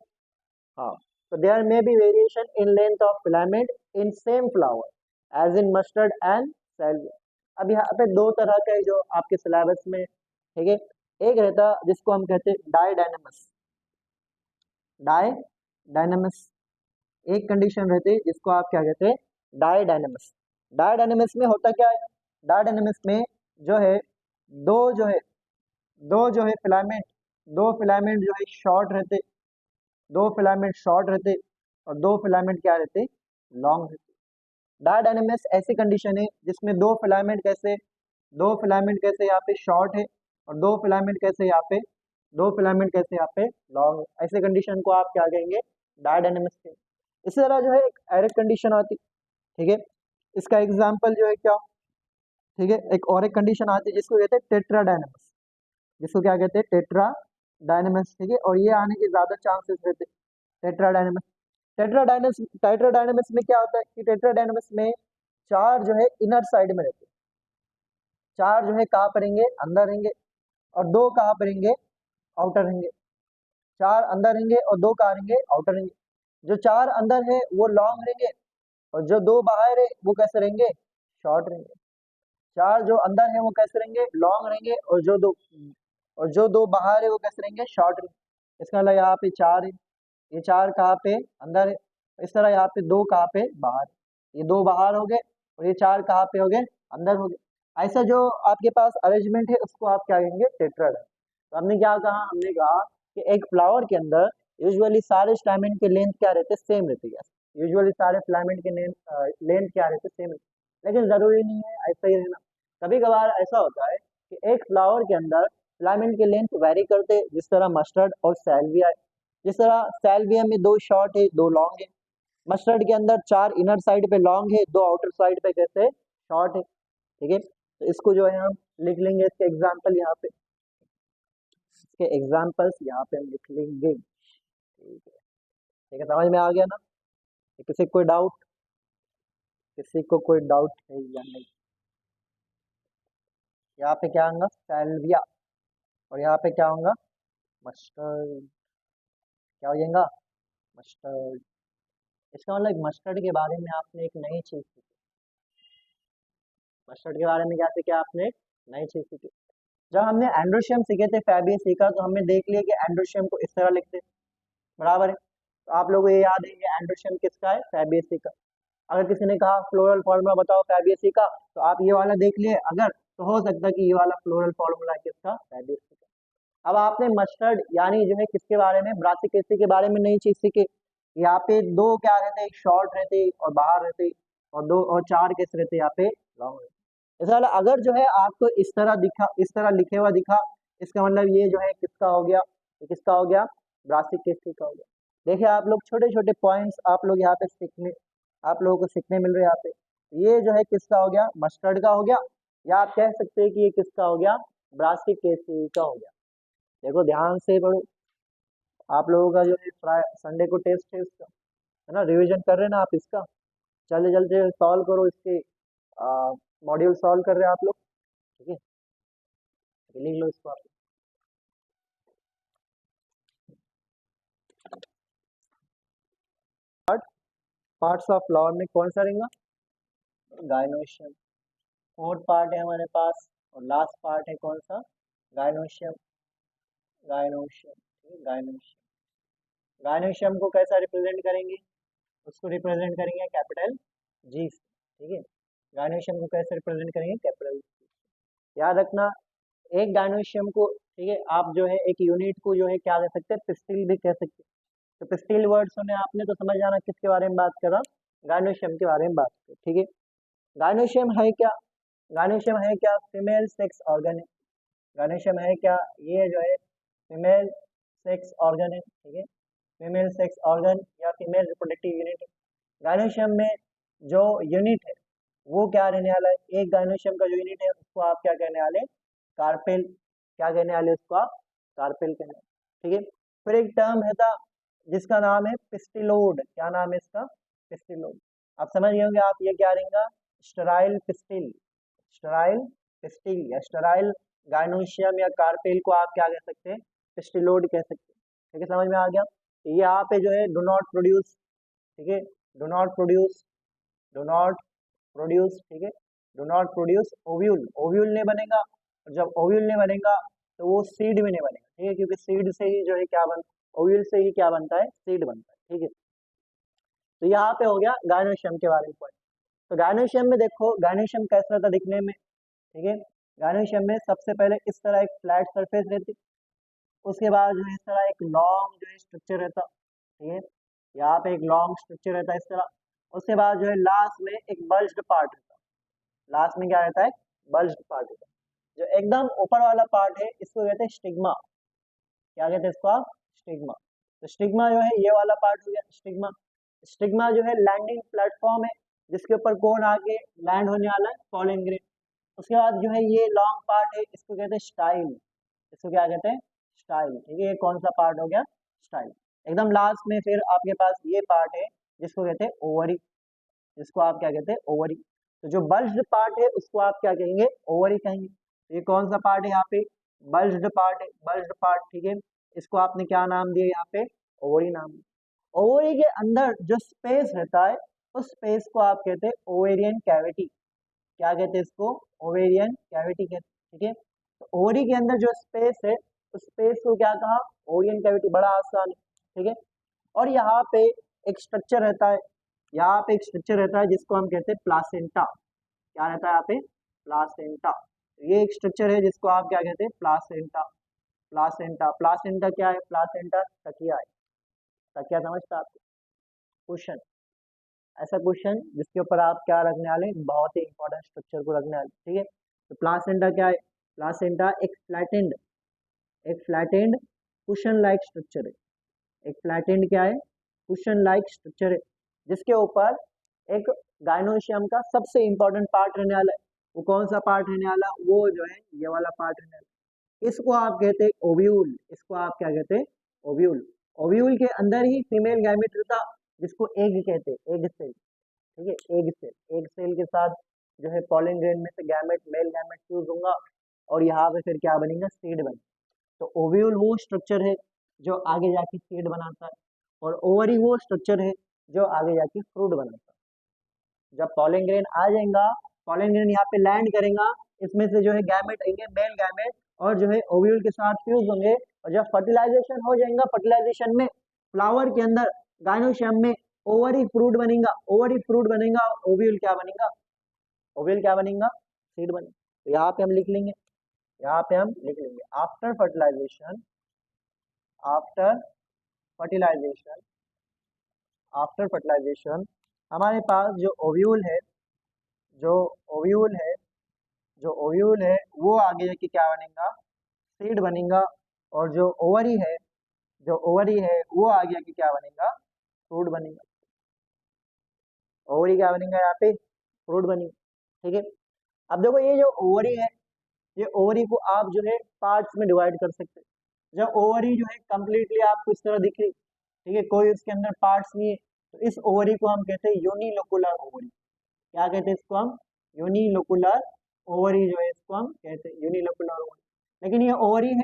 [SPEAKER 1] हाँ। तो there may be variation in length of filament in same flower as in mustard and salvia. अब यहाँ पे दो तरह का है जो आपके सिलेबस में, ठीक है। एक रहता जिसको हम कहते हैं डायडायनेमस, डायडायनेमस। एक कंडीशन रहती है जिसको आप क्या कहते हैं, डायडायनेमस। डायडायनेमस में होता क्या है, डायडायनेमस में जो है दो जो है फिलामेंट, दो फिलामेंट जो है शॉर्ट रहते, दो फिलामेंट शॉर्ट रहते और दो फिलामेंट क्या रहते, लॉन्ग रहते। डायडायनेमस ऐसी कंडीशन है जिसमें दो फिलामेंट कैसे यहाँ पे शॉर्ट है और दो फिलामेंट कैसे यहाँ पे लॉन्ग है। ऐसे कंडीशन को आप क्या कहेंगे, डायडायनेमस कहेंगे। इसी तरह जो है एक एरिक कंडीशन आती, ठीक है। इसका एग्जांपल जो है क्या, ठीक है, एक और एक कंडीशन आती है जिसको कहते हैं टेट्राडायनेमस, जिसको क्या कहते हैं, टेट्राडायनेमस। ठीक है, और ये आने के ज्यादा चांसेस रहते हैं टेट्राडायनेमस। टेट्राडायनेमस में क्या होता है कि टेट्राडायनेमस में चार जो है इनर साइड में रहते हैं, चार जो है कहाँ पर रहेंगे, अंदर रहेंगे, और दो कहाँ पर रहेंगे, आउटर रहेंगे। चार अंदर रहेंगे और दो कहाँ रहेंगे, आउटर रहेंगे। जो चार अंदर है वो लॉन्ग रहेंगे और जो दो बाहर है वो कैसे रहेंगे, शॉर्ट रहेंगे। चार जो अंदर है वो कैसे रहेंगे, लॉन्ग रहेंगे, और जो दो बाहर है वो कैसे रहेंगे, शॉर्ट रहेंगे। इसका मतलब यहाँ पे चार है, ये चार कहाँ पे अंदर है, इस तरह यहाँ पे दो कहाँ पे बाहर है। ये दो बाहर हो गए और ये चार कहाँ पे हो गए, अंदर हो गए। ऐसा जो आपके पास अरेंजमेंट है उसको आप क्या कहेंगे, टेट्राड। तो हमने क्या कहा, हमने कहा कि एक फ्लावर के अंदर यूजुअली सारे स्टैमेन के लेंथ क्या रहते, सेम रहते हैं। यूजुअली सारे फिलामेंट के लेंथ क्या रहते, सेम रहते, लेकिन जरूरी नहीं है ऐसा ही रहना। कभी कभार ऐसा होता है कि एक फ्लावर के अंदर फिलामेंट के लेंथ वेरी करते, जिस तरह मस्टर्ड और सैल्विया है। जिस तरह सैल्विया में दो शॉर्ट है दो लॉन्ग है, मस्टर्ड के अंदर चार इनर साइड पे लॉन्ग है, दो आउटर साइड पे कैसे शॉर्ट है। ठीक है, तो इसको जो है हम लिख लेंगे, इसके एग्जाम्पल यहाँ पे, इसके एग्जाम्पल्स यहाँ पे हम लिख लेंगे। ठीक है, ठीक है, समझ में आ गया ना, किसी कोई डाउट। किसी को कोई डाउट है या नहीं? यहाँ पे क्या होगा? सैल्विया। और यहाँ पे क्या होगा? मस्टर्ड। क्या हो जाएगा? मस्टर्ड। इसका मतलब मस्टर्ड के बारे में आपने एक नई चीज सीखी। मस्टर्ड के बारे में क्या सीखा आपने? एक नई चीज सीखी। जब हमने एंड्रोशियम सीखे थे, फैबीसी का, तो हमने देख लिया कि एंड्रोशियम को इस तरह लिखते हैं, बराबर है। तो आप लोगों को ये याद है कि एंड्रोशियम किसका है? फैबीसी का। अगर किसी ने कहा फ्लोरल फॉर्मूला बताओ फैबीसी का, तो आप ये वाला देख लिए अगर, तो हो सकता है कि ये वाला फ्लोरल फॉर्मूला किसका? फैबीसी का। अब आपने मस्टर्ड यानी जो है किसके बारे में? ब्रासिकेसी के बारे में नई चीज सीखी। यहाँ पे दो क्या रहते? एक शॉर्ट रहते और बाहर रहते, और दो और चार किस रहते? यहाँ पे लॉन्ग रहते। ऐसा वाला अगर जो है आपको इस तरह दिखा, इस तरह लिखे हुआ दिखा, इसका मतलब ये जो है किसका हो गया? ये किसका हो गया? ब्रासिकेसी का हो गया। देखिए आप लोग छोटे छोटे पॉइंट्स आप लोग यहाँ पे सीखने, आप लोगों को सीखने मिल रहे हैं यहाँ पे। ये जो है किसका हो गया? मस्टर्ड का हो गया। या आप कह सकते हैं कि ये किसका हो गया? ब्रासिकेसी का हो गया। देखो ध्यान से पढ़ो। आप लोगों का जो है संडे को टेस्ट है इसका, है ना? रिवीजन कर रहे हैं ना आप इसका? जल्दी जल्दी सॉल्व करो इसके, मॉड्यूल सॉल्व कर रहे हैं आप लोग, ठीक है? लिख लो इसको आप। पार्ट्स ऑफ फ्लावर में कौन सा रहेगा? गाइनोशियम। फोर्थ पार्ट है हमारे पास, और लास्ट पार्ट है कौन सा? गाइनोशियम। गाइनोशियम, ठीक है, गाइनोशियम। गाइनोशियम को कैसा रिप्रेजेंट करेंगे? उसको रिप्रेजेंट करेंगे कैपिटल जी से, ठीक है। गाइनोशियम को कैसे रिप्रेजेंट करेंगे? Capital G. याद रखना, एक गाइनोशियम को, ठीक है, आप जो है एक यूनिट को जो है क्या कह सकते हैं? पिस्टिल भी कह सकते हैं। तो पिस्टिल वर्ड सुने आपने तो समझ जाना किसके बारे में बात कर रहा हूँ? गाइनोशियम के बारे में बात कर, ठीक है। गाइनोशियम है क्या? गाइनोशियम है क्या? फीमेल सेक्स ऑर्गन है। गाइनोशियम है क्या? ये जो है फीमेल सेक्स ऑर्गन है, ठीक है। फीमेल सेक्स ऑर्गन या फीमेल रिप्रोडक्टिव यूनिट है। गाइनोशियम में जो यूनिट है वो क्या रहने वाला है? एक गाइनोशियम का जो यूनिट है उसको आप क्या कहने वाले? कार्पेल। क्या कहने वाले उसको आप? कार्पेल कहने वाले, ठीक है। फिर एक टर्म है था जिसका नाम है पिस्टिलोड। क्या नाम है इसका? पिस्टिलोड। आप समझ गए होंगे आप ये क्या रहेगा? Sterile pistil. स्टेराइल पिस्टिल या स्टेराइल गाइनोशियम या कार्पेल को आप क्या कह सकते हैं? पिस्टिलोड कह सकते हैं, ठीक है। समझ में आ गया? ये यहाँ पे जो है डू नॉट प्रोड्यूस, ठीक है, do not produce, do not produce, ठीक है, do not produce ovule. Ovule नहीं बनेगा, और जब ओव्यूल नहीं बनेगा तो वो सीड भी नहीं बनेगा, ठीक है, क्योंकि सीड से ही जो है क्या बन, ओव्यूल से ही क्या बनता है? सीड बनता है, ठीक है। तो यहाँ पे हो गया गायनोशियम के बारे में पॉइंट। तो गायनोशियम में देखो, गायनोशियम कैसा रहता दिखने में, ठीक है। गायनोशियम में सबसे पहले इस तरह एक फ्लैट सरफेस रहती, उसके बाद जो है इस तरह एक लॉन्ग जो है स्ट्रक्चर रहता, ठीक है। यहाँ पे एक लॉन्ग स्ट्रक्चर रहता है इस तरह। उसके बाद जो है लास्ट में एक बल्ज्ड पार्ट रहता है। लास्ट में क्या रहता है? बल्ज्ड पार्ट रहता है। जो एकदम ऊपर वाला पार्ट है इसको कहते हैं स्टिग्मा। क्या कहते हैं इसको आप? स्टिग्मा। तो स्टिग्मा जो है ये वाला पार्ट हो गया स्टिग्मा। स्टिग्मा जो है लैंडिंग प्लेटफॉर्म है जिसके ऊपर कौन आके लैंड होने वाला है? Pollen grain. उसके बाद जो है ये लॉन्ग पार्ट है इसको कहते हैं स्टाइल। इसको क्या कहते हैं? स्टाइल, ठीक है। ये कौन सा पार्ट हो गया? स्टाइल। एकदम लास्ट में फिर आपके पास ये पार्ट है जिसको कहते हैं ओवरी। जिसको आप क्या कहते हैं? ओवरी। तो जो बल्ज्ड पार्ट है उसको आप क्या कहेंगे? ओवरी कहेंगे। तो ये कौन सा पार्ट है यहाँ पे? बल्ज्ड पार्ट है, बल्ज्ड पार्ट, ठीक है। इसको आपने क्या नाम दिया यहाँ पे? ओवरी नाम दिया। ओवरी के अंदर जो स्पेस रहता है उस स्पेस को आप कहते हैं ओवेरियन कैविटी। क्या कहते हैं इसको? ओवेरियन कैविटी कहते हैं, ठीक है। तो ओवरी के अंदर जो स्पेस है उस स्पेस को क्या कहा? Ovarian cavity. बड़ा आसान है, ठीक है। और यहाँ पे एक स्ट्रक्चर रहता है, यहाँ पे एक स्ट्रक्चर रहता है जिसको हम कहते हैं प्लासेंटा। क्या रहता है यहाँ पे? प्लासेंटा। ये एक स्ट्रक्चर है जिसको आप क्या कहते हैं? प्लासेंटा। प्लासेंटा, प्लासेंटा क्या है? प्लासेंटा तकिया है। तकिया समझता आप? क्वेश्चन, ऐसा क्वेश्चन जिसके ऊपर आप क्या रखने वाले? बहुत ही इंपॉर्टेंट स्ट्रक्चर को रखने वाले, ठीक है। तो प्लासेंटा क्या है? प्लासेंटा एक फ्लैटेंड कुशन लाइक स्ट्रक्चर है। एक फ्लैटेंड क्या है? कुशन लाइक स्ट्रक्चर है जिसके ऊपर एक गाइनोशियम का सबसे इंपॉर्टेंट पार्ट रहने वाला है। वो कौन सा पार्ट रहने वाला? वो जो है ये वाला पार्ट रहने वाला। इसको आप कहते हैं ओव्यूल। इसको आप क्या कहते हैं? ओव्यूल। ओव्यूल के अंदर ही फीमेल गैमेट रहता जिसको एग कहते हैं, एग सेल। ठीक है, एग सेल के साथ जो है पॉलन ग्रेन में से गैमेट मेल गैमेट फ्यूज होगा और यहाँ पे फिर क्या बनेगा, सीड बनेगा। तो ओव्यूल वो स्ट्रक्चर है जो आगे जाके सीड बनाता है और ओवरी वो स्ट्रक्चर है जो आगे जाके फ्रूट बनाता है। जब पॉलन ग्रेन आ जाएगा, पॉलन ग्रेन यहाँ पे लैंड करेगा, इसमें से जो है गैमेट आएंगे, मेल गैमेट, और जो है ओव्यूल के साथ फ्यूज होंगे, और जब फर्टिलाइजेशन हो जाएगा, फर्टिलाइजेशन में फ्लावर के अंदर गाइनोशियम में ओवरी फ्रूट बनेगा, ओवरी फ्रूट बनेगा, ओव्यूल क्या बनेगा, ओव्यूल क्या बनेगा, सीड बनेगा। तो यहाँ पे हम लिख लेंगे, यहाँ पे हम लिख लेंगे after fertilisation, after fertilisation, after fertilisation हमारे पास जो ओव्यूल है, जो ओव्यूल है, जो ओव्यूल है वो आगे जाके क्या बनेगा, सीड बनेगा, और जो ओवरी है, जो ओवरी है वो आगे जाके क्या बनेगा, फ्रूट बनेगा। ओवरी क्या बनेगा, यहाँ पे फ्रूट बनेगा। ठीक है, अब देखो ये जो ओवरी है, ये ओवरी को आप जो है पार्ट्स में डिवाइड कर सकते हैं। जब ओवरी जो है कंप्लीटली आपको इस तरह दिख रही, ठीक है, कोई इसके अंदर पार्ट्स नहीं है, तो इस ओवरी को हम कहते हैं यूनिलोकुलर ओवरी। क्या कहते हैं इसको हम, यूनिलोकुलर ओवरी जो है इसको हम कहते हैं यूनिलोकुलर ओवरी। लेकिन ये ओवरी है,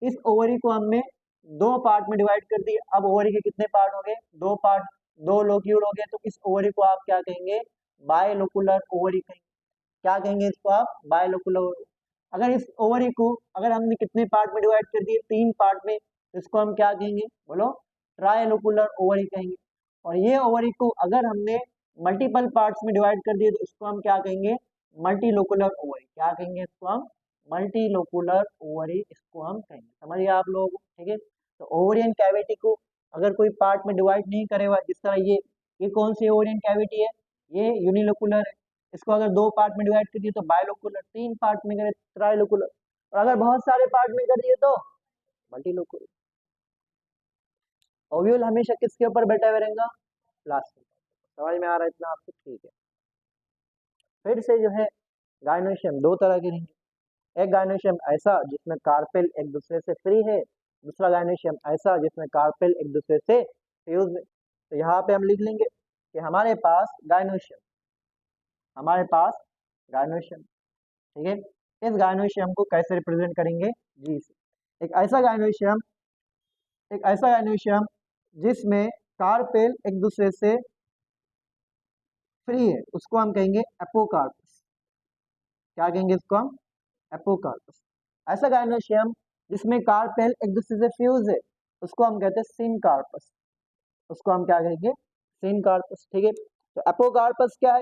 [SPEAKER 1] इस ओवरी को हमने दो पार्ट में डिवाइड कर दिया। अब ओवरी के कितने पार्ट हो गए, दो पार्ट, दो लोक्यूल हो गए, तो इस ओवरी को आप क्या कहेंगे, बायलोकुलर ओवरी कहेंगे। क्या कहेंगे इसको आप, बायलोकुलर। अगर इस ओवरी को अगर हमने कितने पार्ट में डिवाइड कर दिए, तीन पार्ट में, तो इसको हम क्या कहेंगे, बोलो, ट्रायलोकुलर ओवरी कहेंगे। और ये ओवरी को अगर हमने मल्टीपल पार्ट्स में डिवाइड कर दिए, तो इसको हम क्या कहेंगे, मल्टीलोकुलर ओवरी। क्या कहेंगे इसको हम, मल्टीलोकुलर ओवरी इसको हम कहेंगे। समझिए आप लोग, ठीक है। तो ओवरियन कैविटी को अगर कोई पार्ट में डिवाइड नहीं करेगा, जिस तरह ये कौन सी ओवरियन कैविटी है, ये यूनिलोकुलर है। इसको अगर दो पार्ट में डिवाइड कर दिए तो बायलोकुलर, तीन पार्ट में करे ट्राइलोकुलर, और अगर बहुत सारे पार्ट में कर दिए तो मल्टीलोकुलर। ओव्यूल हमेशा किसके ऊपर बैठा हुआ रहेगा, प्लास्टिक। समझ में आ रहा है इतना आपको, ठीक है। फिर से जो है गायनोशियम दो तरह के रहेंगे। एक गायनोशियम ऐसा जिसमें कार्पेल एक दूसरे से फ्री है, दूसरा गायनोशियम ऐसा जिसमें कार्पेल एक दूसरे से फ्यूज है। तो यहाँ पे हम लिख लेंगे कि हमारे पास गायनोशियम, हमारे पास गायनोशियम, ठीक है। इस गायनोशियम को कैसे रिप्रेजेंट करेंगे, जी से। एक ऐसा गायनोशियम, एक ऐसा गायनोशियम जिसमें कार्पेल एक दूसरे से फ्री है, उसको हम कहेंगे एपोकार्पस। क्या कहेंगे इसको हम, एपोकार्पस। ऐसा गायनोशियम जिसमें कार्पेल एक दूसरे से फ्यूज है, उसको हम कहते हैं सिनकार्पस। उसको हम क्या कहेंगे, सिनकार्पस, ठीक है। तो एपोकार्पस क्या है,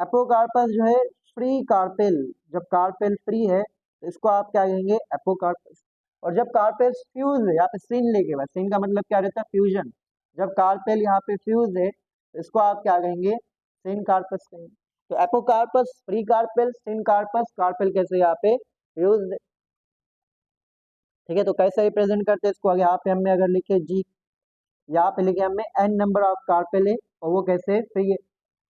[SPEAKER 1] एपोकार्पस जो है फ्री कार्पेल, जब कार्पेल फ्री है तो इसको आप क्या कहेंगे, एपोकार्पस। और जब कार्पेल फ्यूज है, यहाँ पे सिन लेके बाद, सिन का मतलब क्या रहता है, फ्यूजन। जब कार्पेल यहाँ पे फ्यूज है तो इसको आप क्या कहेंगे, सिनकार्पस कहेंगे। तो apocarpous, free carpel, syncarpous, carpel कैसे यहाँ पे फ्यूज है, ठीक है। तो कैसे रिप्रेजेंट करते हैं इसको, आगे यहाँ पे हमने अगर लिखे जी, यहाँ पे लिखे हमने एन नंबर ऑफ कार्पेल है और वो कैसे फ्री है।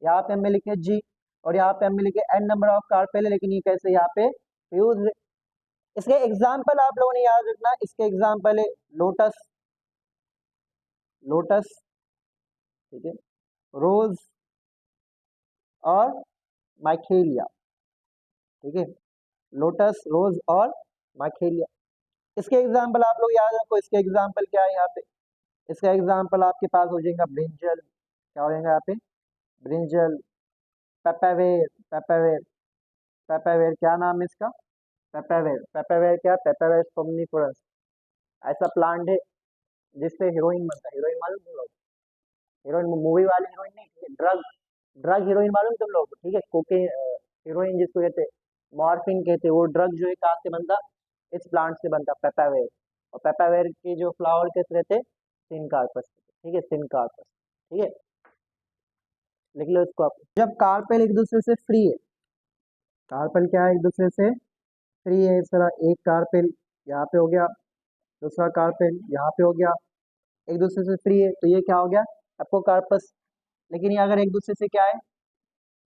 [SPEAKER 1] यहाँ पे हमने लिखे जी, और यहाँ पे हमने लिखे एन नंबर ऑफ कार्पेल है, लेकिन ये कैसे यहाँ पे फ्यूज है। इसके एग्जाम्पल आप लोगों ने याद रखना, इसके एग्जाम्पल है लोटस, लोटस, ठीक है, रोज और माइखेलिया, ठीक है, लोटस, रोज और माइखेलिया। इसके एग्जाम्पल आप लोग याद रखो, इसके एग्जाम्पल क्या है यहाँ पे, इसका एग्जाम्पल आपके पास हो जाएगा ब्रिंजल, क्या हो जाएगा यहाँ पे, ब्रिंजल, पेपावेर, पेपावेर, पेपावेर क्या नाम है इसका, पेपावेर, पेपावेर क्या, पेपावेर सोमनिफरस। ऐसा प्लांट है जिससे हीरोइन बनता है, हीरोइन मालूम तुम लोग, हीरोइन मूवी वाली हीरोइन नहीं, ड्रग, ड्रग हीरोइन मालूम तुम लोग, ठीक है, कोके हीरोइन जिसको कहते हैं, मॉर्फिन कहते हैं, वो ड्रग जो है कहाँ से बनता, इस प्लांट से बनता, पेपावेर। और पेपावेर के जो फ्लावर कैसे रहते, सिनकार्पस, ठीक है, सिनकार्पस, ठीक है, लिख लो इसको आप। जब कार्पेल एक दूसरे से फ्री है, कार्पेल क्या है, एक दूसरे से फ्री है, इस तरह एक कार्पेल यहाँ पे हो गया, दूसरा कार्पेल यहाँ पे हो गया, एक दूसरे से फ्री है, तो ये क्या हो गया, एपोकार्पस। लेकिन ये अगर एक दूसरे से क्या है,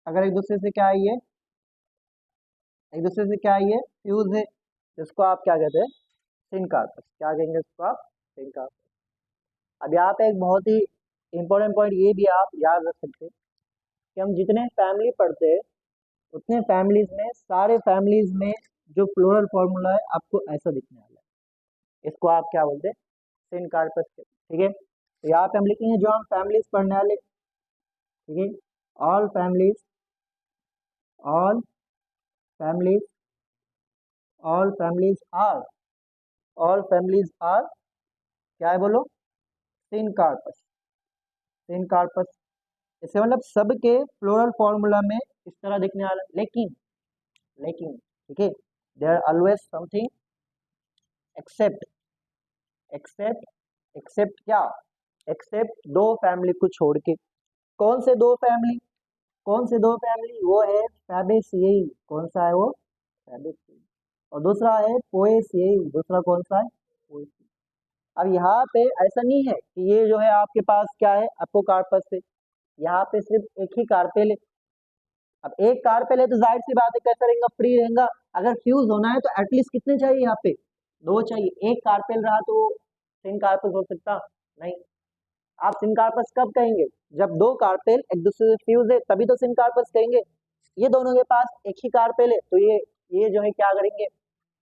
[SPEAKER 1] अगर एक दूसरे से क्या है, ये एक दूसरे से क्या है, ये फ्यूज है, जिसको आप क्या कहते हैं, सिनकार्पस। क्या कहेंगे इसको आप, सिनकार्पस। अब यहाँ पे एक बहुत ही इंपॉर्टेंट पॉइंट ये भी आप याद रख सकते हैं कि हम जितने फैमिली पढ़ते हैं उतने फैमिलीज में, सारे फैमिलीज में जो फ्लोरल फॉर्मूला है आपको ऐसा दिखने वाला है। इसको आप क्या बोलते हैं? सिनकार्पस। ठीक है, तो यहाँ पे हम लिखेंगे जो हम फैमिलीज पढ़ने वाले। ठीक है, all families, all families, all families are, all families are क्या है बोलो? सिनकार्पस। सिनकार्पस, इससे मतलब सबके फ्लोरल फॉर्मूला में इस तरह दिखने वाला। लेकिन लेकिन ठीक है, there always something except, except, except क्या? एक्सेप्ट दो फैमिली को छोड़ के। कौन से दो फैमिली? कौन से दो फैमिली? वो है फैबेसिएई। कौन सा है वो? फैबेसिएई। और दूसरा है पोएसिएई। दूसरा कौन सा है? पोएसिएई। अब यहाँ पे ऐसा नहीं है कि ये जो है आपके पास क्या है, अपोकार्पस है। यहाँ पे सिर्फ एक ही कार्पेल है। अब एक कार्पेल है तो जाहिर सी बात है कैसा रहेगा? फ्री रहेगा। अगर फ्यूज होना है तो एटलीस्ट कितने चाहिए? यहाँ पे दो चाहिए। एक कार्पेल रहा तो सिनकार्पस हो सकता नहीं। आप सिनकार्पस कब कहेंगे? जब दो कार्पेल एक दूसरे से फ्यूज है तभी तो सिनकार्पस कहेंगे। ये दोनों के पास एक ही कार्पेल है तो ये जो है क्या करेंगे?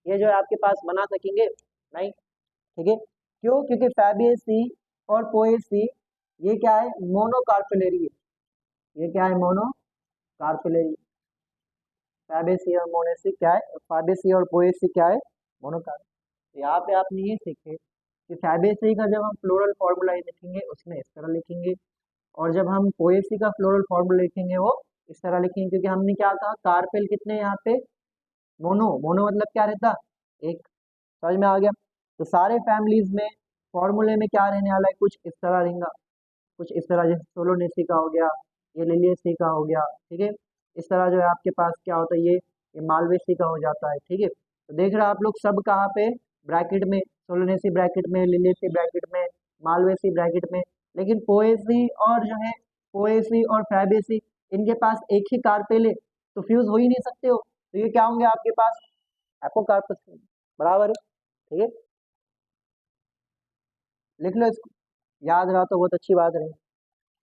[SPEAKER 1] ये जो है आपके पास बना सकेंगे नहीं। ठीक है, क्यों? क्योंकि फैबिएसी और पोएसी ये क्या है? मोनोकार्पेलरी है। ये क्या है? मोनोकार्पेलरी। फैबेसी और मोनेसी क्या है? फैबेसी और पोएसी क्या है? मोनोकार्पेलरी। यहाँ पे आपने ये सीखे कि फैबेसी का जब हम फ्लोरल फॉर्मूला लिखेंगे उसमें इस तरह लिखेंगे, और जब हम पोएसी का फ्लोरल फॉर्मूला लिखेंगे वो इस तरह लिखेंगे। क्योंकि हमने क्या कहा? कार्पेल कितने यहाँ पे? मोनो। मोनो मतलब क्या रहता? एक। समझ में आ गया? तो सारे फैमिलीज में फॉर्मूले में क्या रहने वाला है? कुछ इस तरह रहेगा, कुछ इस तरह, जैसे सोलोनेसी का हो गया, ये लिलियसी का हो गया। ठीक है, इस तरह जो है आपके पास क्या होता है? ये मालवेसी का हो जाता है। ठीक है, तो देख रहे हो आप लोग सब कहाँ पे? ब्रैकेट में। सोलोनेसी ब्रैकेट में, लिलियसी ब्रैकेट में, मालवेसी ब्रैकेट में। लेकिन पोएसी और जो है, पोएसी और फैबेसी, इनके पास एक ही कार्पेल है तो फ्यूज हो ही नहीं सकते हो। तो ये क्या होंगे आपके पास? एपोकार्पस। बराबर है। ठीक है, लिख लो इसको। याद रहा तो बहुत अच्छी बात रही,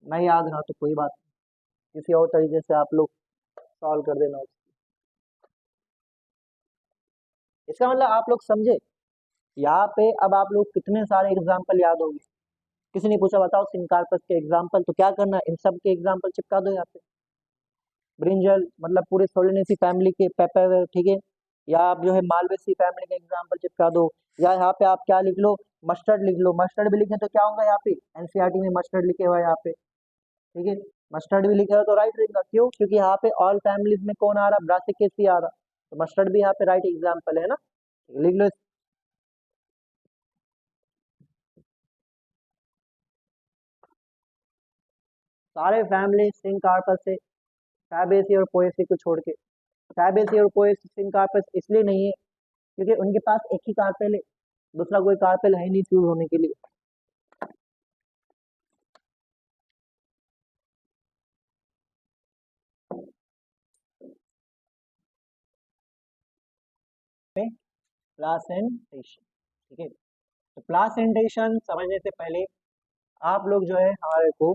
[SPEAKER 1] नहीं याद रहा तो कोई बात नहीं, किसी और तरीके से आप लोग सॉल्व कर देना उसको। इसका मतलब आप लोग समझे? यहाँ पे अब आप लोग कितने सारे एग्जाम्पल याद होंगे। किसी ने पूछा बताओ सिनकार्पस के एग्जाम्पल, तो क्या करना है? इन सब के एग्जाम्पल चिपका दो यहाँ पे। ब्रिंजल मतलब पूरे सोलेनेसी फैमिली के पेपर। ठीक है, या आप जो है मालवेसी फैमिली के एग्जाम्पल चिपका दो, या यहाँ पे आप क्या लिख लो? मस्टर्ड लिख लो। मस्टर्ड भी लिखे तो क्या होगा? यहाँ पे एनसीईआरटी में मस्टर्ड लिखे हुआ है यहाँ पे। ठीक है, मस्टर्ड भी लिखा हो तो राइट रहेगा। क्यों? क्योंकि यहाँ पे ऑल फैमिलीज में कौन आ रहा? ब्रासिकेसी आ रहा, तो मस्टर्ड भी यहाँ पे राइट एग्जाम्पल है ना। लिख लो। सारे फैमिली सिनकार्पस से, फैबेसी और पोएसी को छोड़ के। फैबेसी और पोएसी सिनकार्पस इसलिए नहीं है क्योंकि उनके पास एक ही कार्पेल है, दूसरा कोई कार्पेल है नहीं फ्यूज होने के लिए। प्लासेंटेशन। ठीक है, तो प्लासेंटेशन समझने से पहले आप लोग जो है हमारे को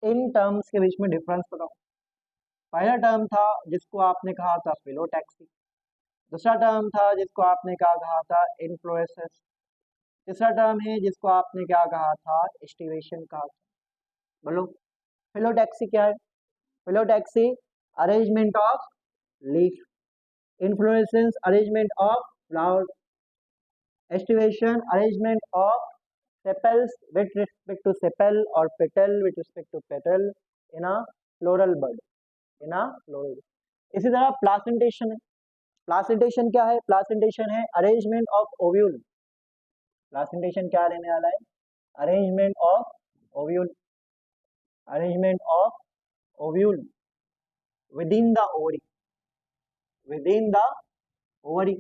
[SPEAKER 1] इन टर्म्स के बीच में डिफरेंस बताओ। पहला टर्म था जिसको आपने कहा था फिलोटैक्सी, दूसरा टर्म था जिसको आपने क्या कहा था? इन्फ्लोरेसेंस। तीसरा टर्म है जिसको आपने क्या कहा था? एस्टिवेशन कहा था। बोलो, फिलोटैक्सी क्या है? Phyllotaxy arrangement of leaf, inflorescence arrangement of flower, aestivation arrangement of sepals with respect to sepal or petal with respect to petal in a floral bud, in a floral bud. इसी तरह placentation है। Placentation क्या है? Placentation है arrangement of ovule. Placentation क्या रहने वाला है? Arrangement of ovule, arrangement of ovule within the ovary, within the ovary,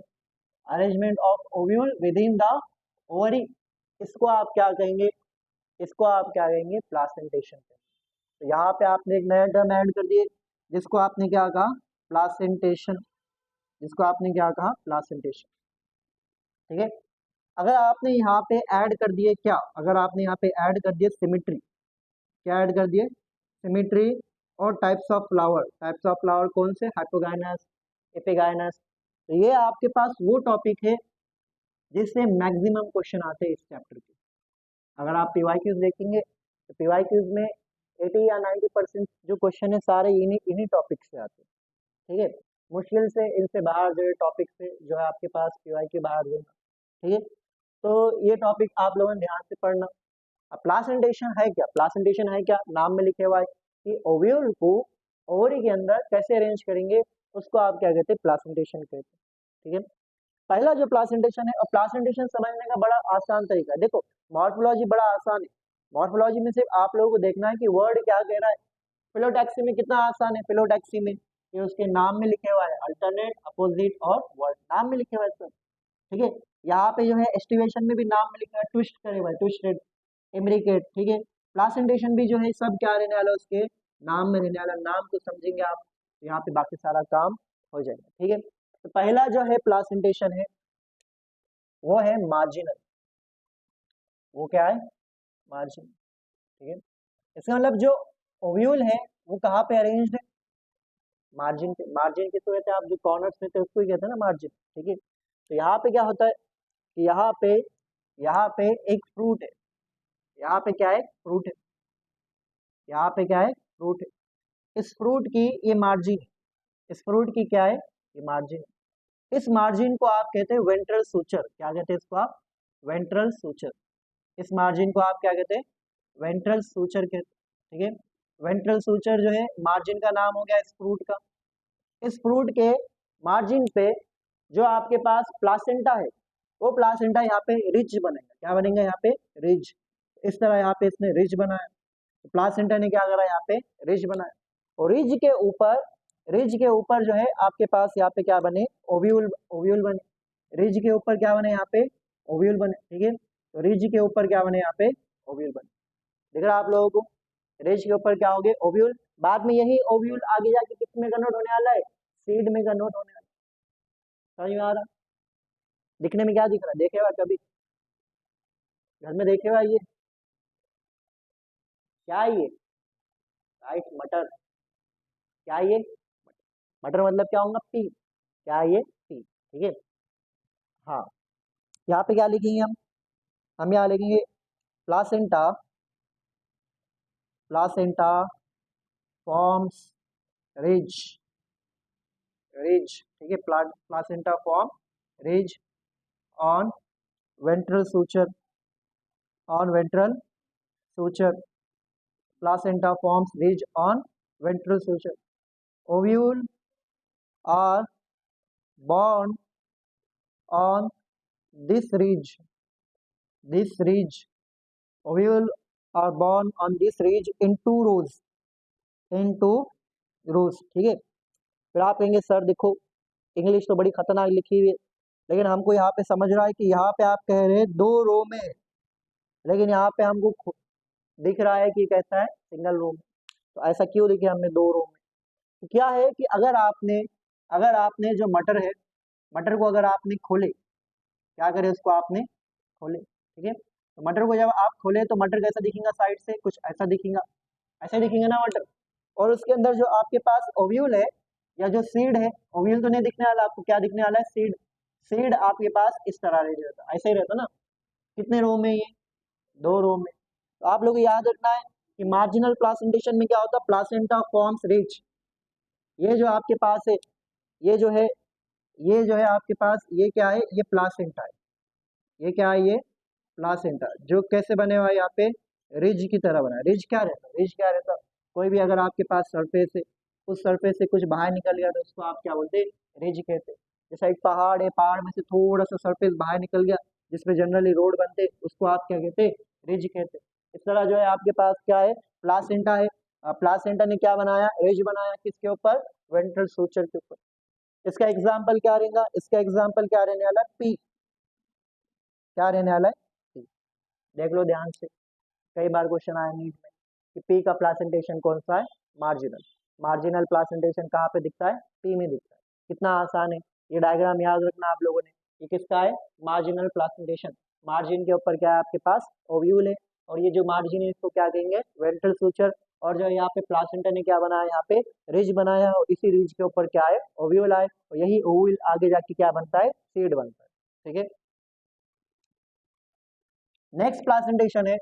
[SPEAKER 1] arrangement of ovule within the ovary. इसको आप क्या कहेंगे? इसको आप क्या कहेंगे? प्लासेंटेशन। तो यहाँ पे आपने एक नया टर्म ऐड कर दिए जिसको आपने क्या कहा? प्लासेंटेशन। जिसको आपने क्या कहा? प्लासेंटेशन। ठीक है, अगर आपने यहाँ पे ऐड कर दिए क्या? अगर आपने यहाँ पे ऐड कर दिए सिमिट्री। क्या ऐड कर दिए? सिमिट्री और टाइप्स ऑफ फ्लावर कौन से, हाइपोगाइनस, एपिगाइनस। तो ये आपके पास वो टॉपिक है जिससे मैक्सिमम क्वेश्चन आते हैं इस चैप्टर के। अगर आप पीवाईक्यूज देखेंगे तो पीवाईक्यूज में 80 या 90% जो क्वेश्चन है सारे इन्हीं टॉपिक से आते हैं, ठीक है। मुश्किल से इनसे बाहर जो है टॉपिक से जो है आपके पास पीवाईक्यू बाहर होगा, ठीक है। तो ये टॉपिक आप लोगों ने ध्यान से पढ़ना। अब प्लासेंटेशन है क्या, प्लासेंटेशन है क्या, नाम में लिखे हुआ है कि ओव्यूल को ओवरी के अंदर कैसे अरेंज करेंगे, उसको आप क्या कहते हैं, प्लासेंटेशन कहते हैं, ठीक है। पहला जो प्लासेंटेशन है, और प्लासेंटेशन समझने का बड़ा आसान तरीका है। देखो मॉर्फोलॉजी बड़ा आसान है, मॉर्फोलॉजी में सिर्फ आप लोगों को देखना है कि वर्ड क्या कह रहा है। फिलोटैक्सी में कितना आसान है, फिलोटैक्सी में ये उसके नाम में लिखे हुआ है, अल्टरनेट, अपोजिट और वर्ड, नाम में लिखे हुआ है सब, ठीक है। यहाँ पे जो है एस्टिवेशन में भी नाम में लिखा है, ट्विस्ट करे हुआ है, ट्विस्टेड, इम्रिकेट, ठीक है। प्लासेंटेशन भी जो है सब क्या रहने वाला है, उसके नाम में रहने वाला, नाम को समझेंगे आप तो यहाँ पे बाकी सारा काम हो जाएगा, ठीक है। तो पहला जो है प्लासेंटेशन है वो है मार्जिनल, वो क्या है, मार्जिन, ठीक है। इसका मतलब जो ओव्यूल है वो कहाँ पे अरेंज्ड है, मार्जिन पे। मार्जिन किसको कहते हैं, आप जो कॉर्नर्स में थे उसको ही कहते हैं ना मार्जिन, ठीक है। तो यहाँ पे क्या होता है कि यहाँ पे एक फ्रूट है, यहाँ पे क्या है, फ्रूट है, यहाँ पे क्या है, फ्रूट है। इस फ्रूट की ये मार्जिन है, इस फ्रूट की क्या है, ये मार्जिन है। इस मार्जिन को आप कहते हैं वेंट्रल सूचर, क्या कहते हैं इसको आप, वेंट्रल सूचर। इस मार्जिन को आप क्या कहते हैं, वेंट्रल सूचर कहते हैं, ठीक है। वेंट्रल सूचर जो है मार्जिन का नाम हो गया इस फ्रूट का। इस फ्रूट के मार्जिन पे जो आपके पास प्लासेंटा है, वो प्लासेंटा यहाँ पे रिज बनेगा, क्या बनेगा यहाँ पे, रिज। इस तरह यहाँ पे इसने रिज बनाया, तो प्लासेंटा ने क्या करा, यहाँ पे रिज बनाया। और रिज के ऊपर जो है आपके पास यहाँ पे क्या बने, ओव्यूल, ओव्यूल बने। रिज के ऊपर क्या बने, यहाँ पे ओव्यूल बने, ठीक है। तो रिज के ऊपर क्या बने, यहाँ पे ओव्यूल बने। दिख रहा है आप लोगों को, रिज के ऊपर क्या हो गए, ओव्यूल। बाद में यही ओव्यूल आगे जाके किस में कन्वर्ट होने वाला है, सीड में कन्वर्ट होने वाला है। समझ में आ रहा, दिखने में क्या दिख रहा है, देखे हुआ कभी घर में देखे हुआ, ये क्या है, ये राइट, मटर। क्या है ये, मटर मतलब क्या होगा, पी, क्या है ये, पी, ठीक है। हाँ, यहाँ पे क्या लिखेंगे हम यहाँ लिखेंगे placenta, placenta forms ridge, ridge, ठीक है। Placenta form ridge on ventral suture, on ventral suture, placenta forms ridge on ventral suture. Ovule are born on this ridge. This ridge. Ovule are born on this ridge in two rows. In two rows. ठीक है। फिर आप कहेंगे sir देखो English तो बड़ी खतरनाक लिखी हुई है, लेकिन हमको यहाँ पे समझ रहा है कि यहाँ पे आप कह रहे हैं 2 रो में, लेकिन यहाँ पे हमको दिख रहा है कि कैसा है, सिंगल रो में। तो ऐसा क्यों लिखे हमने 2 रो में, तो क्या है कि अगर आपने जो मटर है, मटर को अगर आपने खोले, क्या करे उसको आपने खोले, ठीक है। तो मटर को जब आप खोले तो मटर कैसा दिखेगा, साइड से कुछ ऐसा दिखेगा, ऐसा दिखेगा ना मटर। और उसके अंदर जो आपके पास ओव्यूल है या जो सीड है, ओव्यूल तो नहीं दिखने वाला आपको, क्या दिखने वाला है, सीड। सीड आपके पास इस तरह रहता, ऐसा ही रहता ना। कितने रो में, ये 2 रो में। तो आप लोग को याद रखना है कि मार्जिनल प्लासेंटेशन में क्या होता है, प्लासेंटा फॉर्म्स रिज। ये जो आपके पास है, ये जो है, ये जो है आपके पास, ये क्या है, ये प्लासेंटा है। ये क्या है, ये प्लासेंटा, जो कैसे बने हुआ है, यहाँ पे रिज की तरह बना है। रिज क्या रहता है, रिज क्या रहता है, कोई भी अगर आपके पास सरफेस है, उस सरफेस से कुछ बाहर निकल गया तो उसको आप क्या बोलते हैं, रिज कहते हैं। जैसा एक पहाड़ है, पहाड़ में से थोड़ा सा सरफेस बाहर निकल गया जिसपे जनरली रोड बनते, उसको आप क्या कहते हैं, रिज कहते हैं। इस तरह जो है आपके पास क्या है, प्लासेंटा है। प्लासेंटा ने क्या बनाया, रिज बनाया, किसके ऊपर, वेंट्रल सूचर के ऊपर। इसका एग्जाम्पल क्या रहेगा, इसका एग्जाम्पल क्या रहने वाला है, पी, क्या रहने वाला है, पी। देख लो ध्यान से, कई बार क्वेश्चन आया नीट में कि पी का प्लासेंटेशन कौन सा है, मार्जिनल। मार्जिनल प्लासेंटेशन कहाँ पे दिखता है, पी में दिखता है। कितना आसान है, ये डायग्राम याद रखना आप लोगों ने। ये किसका है, मार्जिनल प्लासेंटेशन। मार्जिन के ऊपर क्या है आपके पास, ओव्यूल है, और ये जो मार्जिन है इसको क्या कहेंगे, वेंट्रल सूचर। और जो है यहाँ पे प्लासेंटा ने क्या बनाया, यहाँ पे रिज बनाया और इसी रिज के ऊपर क्या है, ओव्यूल आए और यही ओव्यूल आगे जाके क्या बनता है, सीड बनता है। ठीक है, नेक्स्ट प्लासेंटेशन है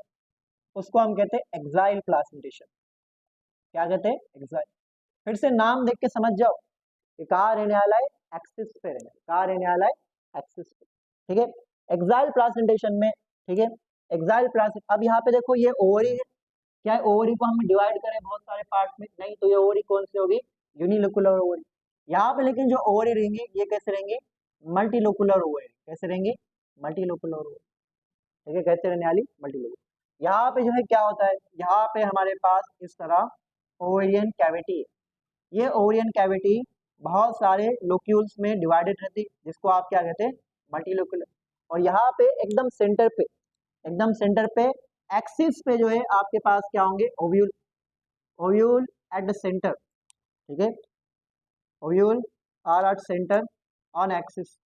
[SPEAKER 1] उसको हम कहते हैं एक्साइल प्लासेंटेशन। क्या कहते हैं, एक्साइल। फिर से नाम देख के समझ जाओ कि कहाँ रहने वाला है, एक्सिस पे रहने, कहाँ रहने वाला है, एक्सिस पे। ठीक है, एक्साइल प्लासेंटेशन में, ठीक है, एक्साइल प्लासेंट, अब यहाँ पे देखो ये ओवरी है, क्या है, ओवरी को हम डिवाइड करें बहुत सारे पार्ट में, नहीं तो ये ओवरी कौन सी होगी, यूनिलोकुलर ओवरी। यहाँ पे लेकिन जो ओवरी रहेंगी ये कैसे रहेंगी, मल्टीलोकुलर ओवरी, कैसे रहेंगी, मल्टीलोकुलर ओवरी। ठीक है, कैसे रहने वाली, मल्टीलोकुलर। यहाँ पे जो है क्या होता है, यहाँ पे हमारे पास इस तरह ओवेरियन कैविटी है। ये ओवेरियन कैविटी बहुत सारे लोक्यूल्स में डिवाइडेड रहती है, जिसको आप क्या कहते हैं, मल्टीलोकुलर। और यहाँ पे एकदम सेंटर पे, एकदम सेंटर पे एक्सिस पे जो है आपके पास क्या होंगे, ovule, ovule at the centre. ठीक है, ovule are at centre on axis,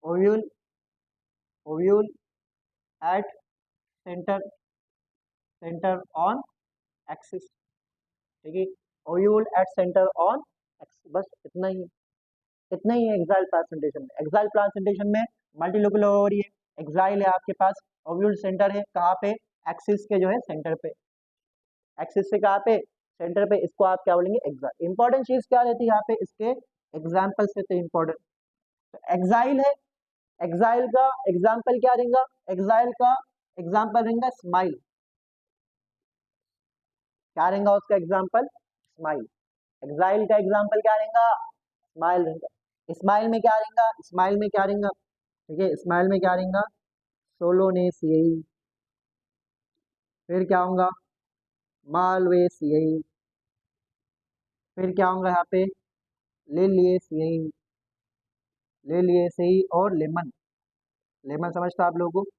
[SPEAKER 1] ovule, ovule at centre, centre on axis. ठीक है, ovule at centre on axis, बस इतना ही है, इतना ही है एक्साइल प्लासेंटेशन में। एक्साइल प्लासेंटेशन में मल्टीलोकुलर ओवरी है, एक्साइल है आपके पास, ओव्यूल सेंटर है कहाँ पे, एक्सिस के जो है सेंटर पे, एक्सिस से कहाँ पे, सेंटर पे, इसको आप क्या बोलेंगे, एक्साइल। इंपॉर्टेंट चीज क्या रहती है यहाँ पे, इसके एग्जाम्पल से तो इंपॉर्टेंट। तो एक्साइल है, एक्साइल का एग्जाम्पल क्या रहेगा, एक्साइल का एग्जाम्पल रहेगा स्माइल। क्या रहेगा उसका एग्जाम्पल, स्माइल। एक्साइल का एग्जाम्पल क्या रहेगा, स्माइल रहेगा। स्माइल में क्या रहेगा, स्माइल में क्या रहेगा, ठीक है, स्माइल में क्या रहेगा, सोलोनेसियई, फिर क्या होगा, मालवेसियई, फिर क्या होगा यहाँ पे, लिलियेसियई, लिलियेसियई और लेमन, लेमन समझता आप लोगों को,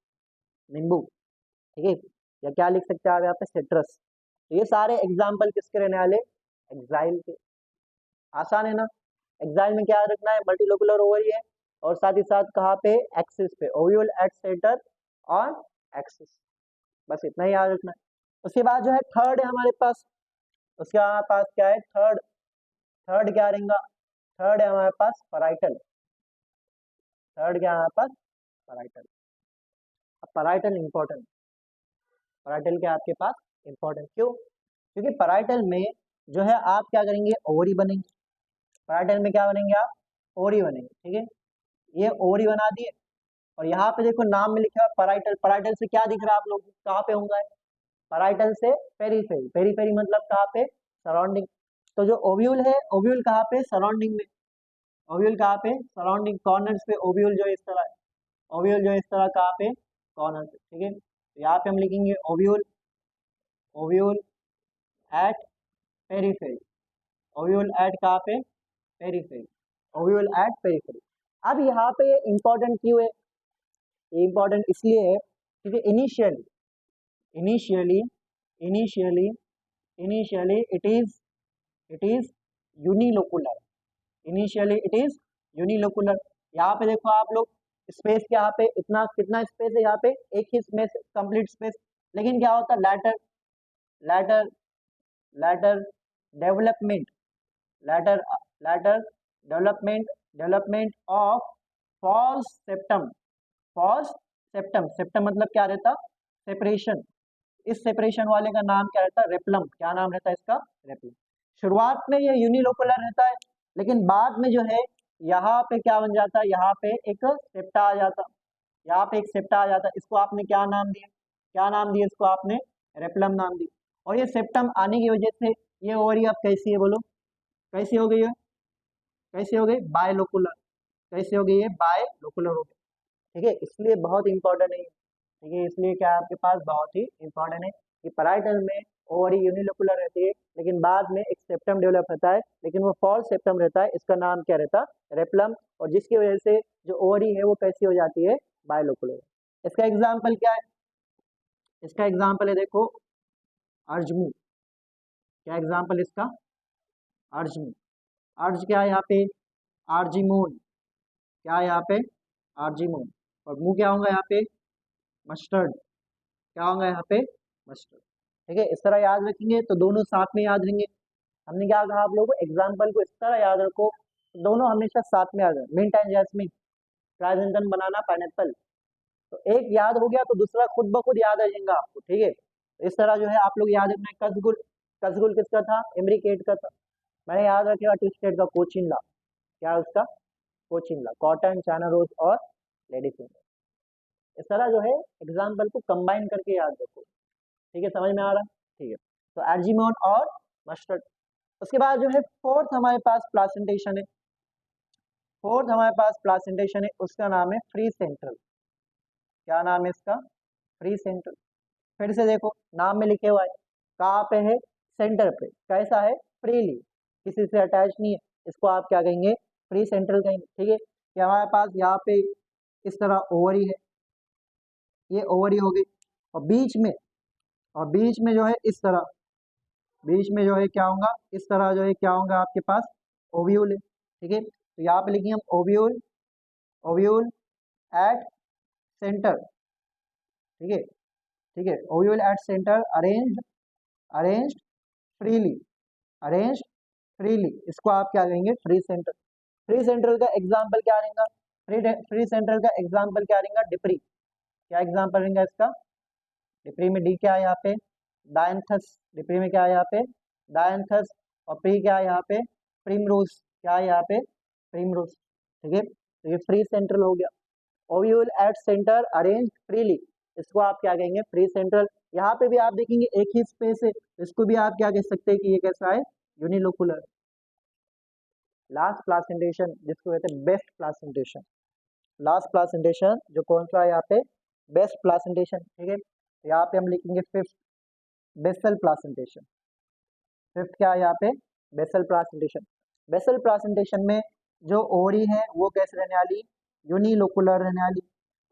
[SPEAKER 1] नींबू। ठीक है, या क्या लिख सकते हैं आप यहाँ पे, सिट्रस। तो ये सारे एग्जाम्पल किसके रहने वाले, एक्साइल के। आसान है ना। एक्साइल में क्या रखना है, मल्टीलोकुलर ओवरी है और साथ ही साथ कहाँ पे, एक्सिस पे, ovule at centre on axis, बस इतना ही याद रखना है। उसके बाद जो है थर्ड है हमारे पास, उसके हमारे पास क्या है, थर्ड, थर्ड क्या रहेगा, थर्ड है हमारे पास पराइटल, थर्ड क्या है हमारे पास, पराइटल। अब पराइटल इंपॉर्टेंट, पराइटल क्या आपके पास इंपॉर्टेंट, क्यों, क्योंकि पराइटल में जो है आप क्या करेंगे, ओवरी बनेंगे, पराइटल में क्या बनेंगे आप, ओवरी बनेंगे। ठीक है, ये ओवरी बना दिए और यहाँ पे देखो नाम में लिखा है पराइटल, पराइटल से क्या दिख रहा है आप लोग, कहाँ पे होंगे, पराइटल से पेरीफेरी, पेरीफेरी मतलब कहाँ पे, सराउंडिंग। तो जो ओव्यूल है, ओव्यूल कहाँ पे, सराउंडिंग में, ओव्यूल कहाँ पे, सराउंडिंग कॉर्नर्स पे, ओव्यूल जो इस तरह है, ओव्यूल जो इस तरह कहाँ पे, कॉर्नर पे। ठीक है, तो यहाँ पे हम लिखेंगे ovule, ovule at periphery, ovule at कहाँ पे, पेरीफेरी, ओव्यूल एट पेरीफेरी। अब यहाँ पे ये इंपॉर्टेंट क्यों है, ये इंपॉर्टेंट इसलिए है क्योंकि initially, initially, initially, initially it is unilocular, initially it is unilocular. यहाँ पे देखो आप लोग, स्पेस यहाँ पे इतना, कितना स्पेस है यहाँ पे, एक ही स्पेस, कंप्लीट स्पेस। लेकिन क्या होता है, later, later, later development, later, later development, development of false septum, false septum, septum मतलब क्या रहता, सेपरेशन। इस सेपरेशन वाले का नाम क्या रहता है, रेपलम। क्या नाम रहता है इसका, रेपलम। शुरुआत में ये यूनिलोकुलर रहता है, लेकिन बाद में जो है यहाँ पे क्या बन जाता है, यहाँ पे एक सेप्टा आ जाता, यहाँ पे एक सेप्टा आ जाता, इसको आपने क्या नाम दिया, क्या नाम दिया इसको आपने, रेपलम नाम दिया। और ये सेप्टम आने की वजह से ये ओवरी अब कैसी है बोलो, कैसी हो गई है, कैसी हो गई, बायलोकुलर, कैसी हो गई है, बायलोकुलर हो गई। ठीक है, इसलिए बहुत इंपॉर्टेंट है। ठीक है, इसलिए क्या है आपके पास, बहुत ही इंपॉर्टेंट है कि पराइटल में ओवरी यूनिलोकुलर रहती है, लेकिन बाद में एक सेप्टम डेवलप होता है, लेकिन वो फॉल्स सेप्टम रहता है, इसका नाम क्या रहता है, रेपलम। और जिसकी वजह से जो ओवरी है वो कैसी हो जाती है, बायलोकुलर। इसका एग्जाम्पल क्या है, इसका एग्जाम्पल है देखो, अर्जमू। क्या एग्जाम्पल इसका, अर्जमू। अर्ज क्या है यहाँ पे, आर्जिमोन, क्या है यहाँ पे, आर्जिमोन। और मुंह क्या होगा यहाँ पे, मस्टर्ड, क्या होगा यहाँ पे, मस्टर्ड। ठीक है, इस तरह याद रखेंगे तो दोनों साथ में याद रहेंगे। हमने क्या कहा आप लोगों को, एग्जाम्पल को इस तरह याद रखो, दोनों हमेशा साथ में याद रहे, mint and jasmine, chrysanthemum banana, pineapple. तो एक याद हो गया तो दूसरा खुद ब खुद याद आ जाएगा आपको। ठीक है, इस तरह जो है आप लोग याद रखना है। कसगुल, कसगुल किसका था, इमरिकेट का था। मैंने याद रखेगा ट्विस्टेड का कोचिनला, क्या है उसका, कोचिनला, कॉटन, चाइना रोज और लेडी फिंगर। इस तरह जो है एग्जाम्पल को कंबाइन करके याद रखो। ठीक है, समझ में आ रहा है। ठीक है, तो एर्जीमोन और मस्टर्ड। उसके बाद जो है फोर्थ हमारे पास प्लासेंटेशन है, फोर्थ हमारे पास प्लासेंटेशन है, उसका नाम है फ्री सेंट्रल। क्या नाम है इसका, फ्री सेंट्रल। फिर से देखो नाम में लिखे हुआ है, कहाँ पे है, सेंटर पे। कैसा है, फ्रीली, किसी से अटैच नहीं है, इसको आप क्या कहेंगे, फ्री सेंट्रल कहेंगे। ठीक है, कि हमारे पास यहाँ पे इस तरह ओवरी है, ये ओवरी हो गई, और बीच में जो है इस तरह, बीच में जो है क्या होगा, इस तरह जो है क्या होगा आपके पास, ओव्यूल है। ठीक है, तो यहाँ पे लिखेंगे हम ओव्यूल, ओव्यूल एट सेंटर। ठीक है, ठीक है, ovule at centre, arranged, arranged freely, arranged freely, इसको आप क्या कहेंगे, फ्री सेंटर। फ्री सेंट्रल का एग्जाम्पल क्या रहेगा, फ्री सेंट्रल का एग्जाम्पल क्या रहेगा, डिप्री। क्या एग्जाम्पल रहेगा इसका, डिप्री में डी क्या है यहाँ पे, डायंथस, डिप्री में क्या है यहाँ पे, डायंथस, और प्री क्या है यहाँ पे, प्रिमरोज, क्या है यहाँ पे, प्रिमरोज। ठीक है, तो ये फ्री सेंट्रल हो गया। Ovule at centre arrange freely, इसको आप क्या कहेंगे, फ्री सेंट्रल। यहाँ पे भी आप देखेंगे एक ही स्पेस है, इसको भी आप क्या कह सकते हैं कि ये कैसा है, यूनिलोकुलर। लास्ट प्लासेंटेशन जिसको कहते हैं बेस्ट प्लासेंटेशन, लास्ट प्लासेंटेशन जो कौन सा है यहाँ पे, बेस्ट प्लासेंटेशन। ठीक है, यहाँ पे हम लिखेंगे फिफ्थ, बेसल प्लासेंटेशन। फिफ्थ क्या है यहाँ पे, बेसल प्लासेंटेशन। बेसल प्लासेंटेशन में जो ओवरी है वो कैसे रहने वाली, यूनिलोकुलर रहने वाली,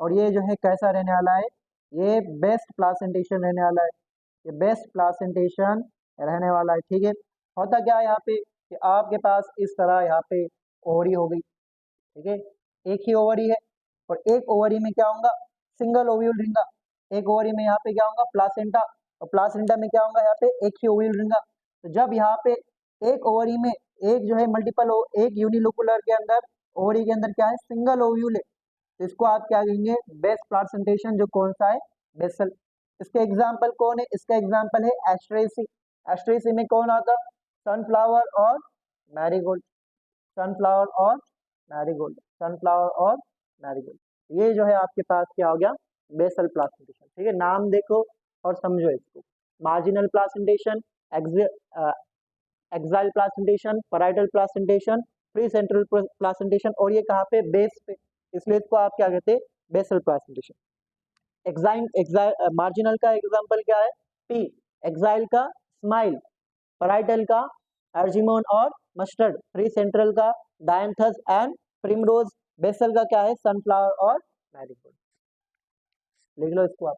[SPEAKER 1] और ये जो है कैसा रहने वाला है, ये बेस्ट प्लासेंटेशन रहने वाला है, ये बेस्ट प्लासेंटेशन रहने वाला है। ठीक है, होता क्या है यहाँ पे कि आपके पास इस तरह यहाँ पे ओवरी हो गई। ठीक है, एक ही ओवरी है, और एक ओवरी में क्या होगा, सिंगल ओव्यूल रिंगा। एक ओवरी में यहाँ पे क्या होगा, प्लासेंटा, और प्लासेंटा में क्या होगा, यहाँ पे एक ही ओव्यूल रिंगा। तो जब यहाँ पे एक ओवरी में एक जो है मल्टीपल, एक यूनिलोकुलर के अंदर, ओवरी के अंदर क्या है, सिंगल ओव्यूल है, तो इसको आप क्या कहेंगे, बेस्ट प्लासेंटेशन, जो कौन सा है, बेसल। इसके एग्जाम्पल कौन है, इसका एग्जाम्पल है एस्ट्रेसी। एस्ट्रेसी में कौन आता, सनफ्लावर और मैरीगोल्ड, सनफ्लावर और मैरीगोल्ड, सनफ्लावर और मैरीगोल्ड। ये जो है आपके पास क्या हो गया, बेसल प्लासेंटेशन। ठीक है, नाम देखो और समझो इसको, marginal placentation, axile placentation, parietal placentation, free central placentation, और ये कहाँ पे, बेस पे, इसलिए इसको आप क्या कहते हैं, बेसल प्लासेंटेशन। मार्जिनल का एग्जांपल क्या है, पी, एक्साइल का स्माइल, पैराइटल का एर्जीमोन और मस्टर्ड, प्री सेंट्रल का डायंथस एंड प्रिमरोज, बेसल का क्या है, सनफ्लावर और मैरीगोल्ड। लिख लो इसको आप।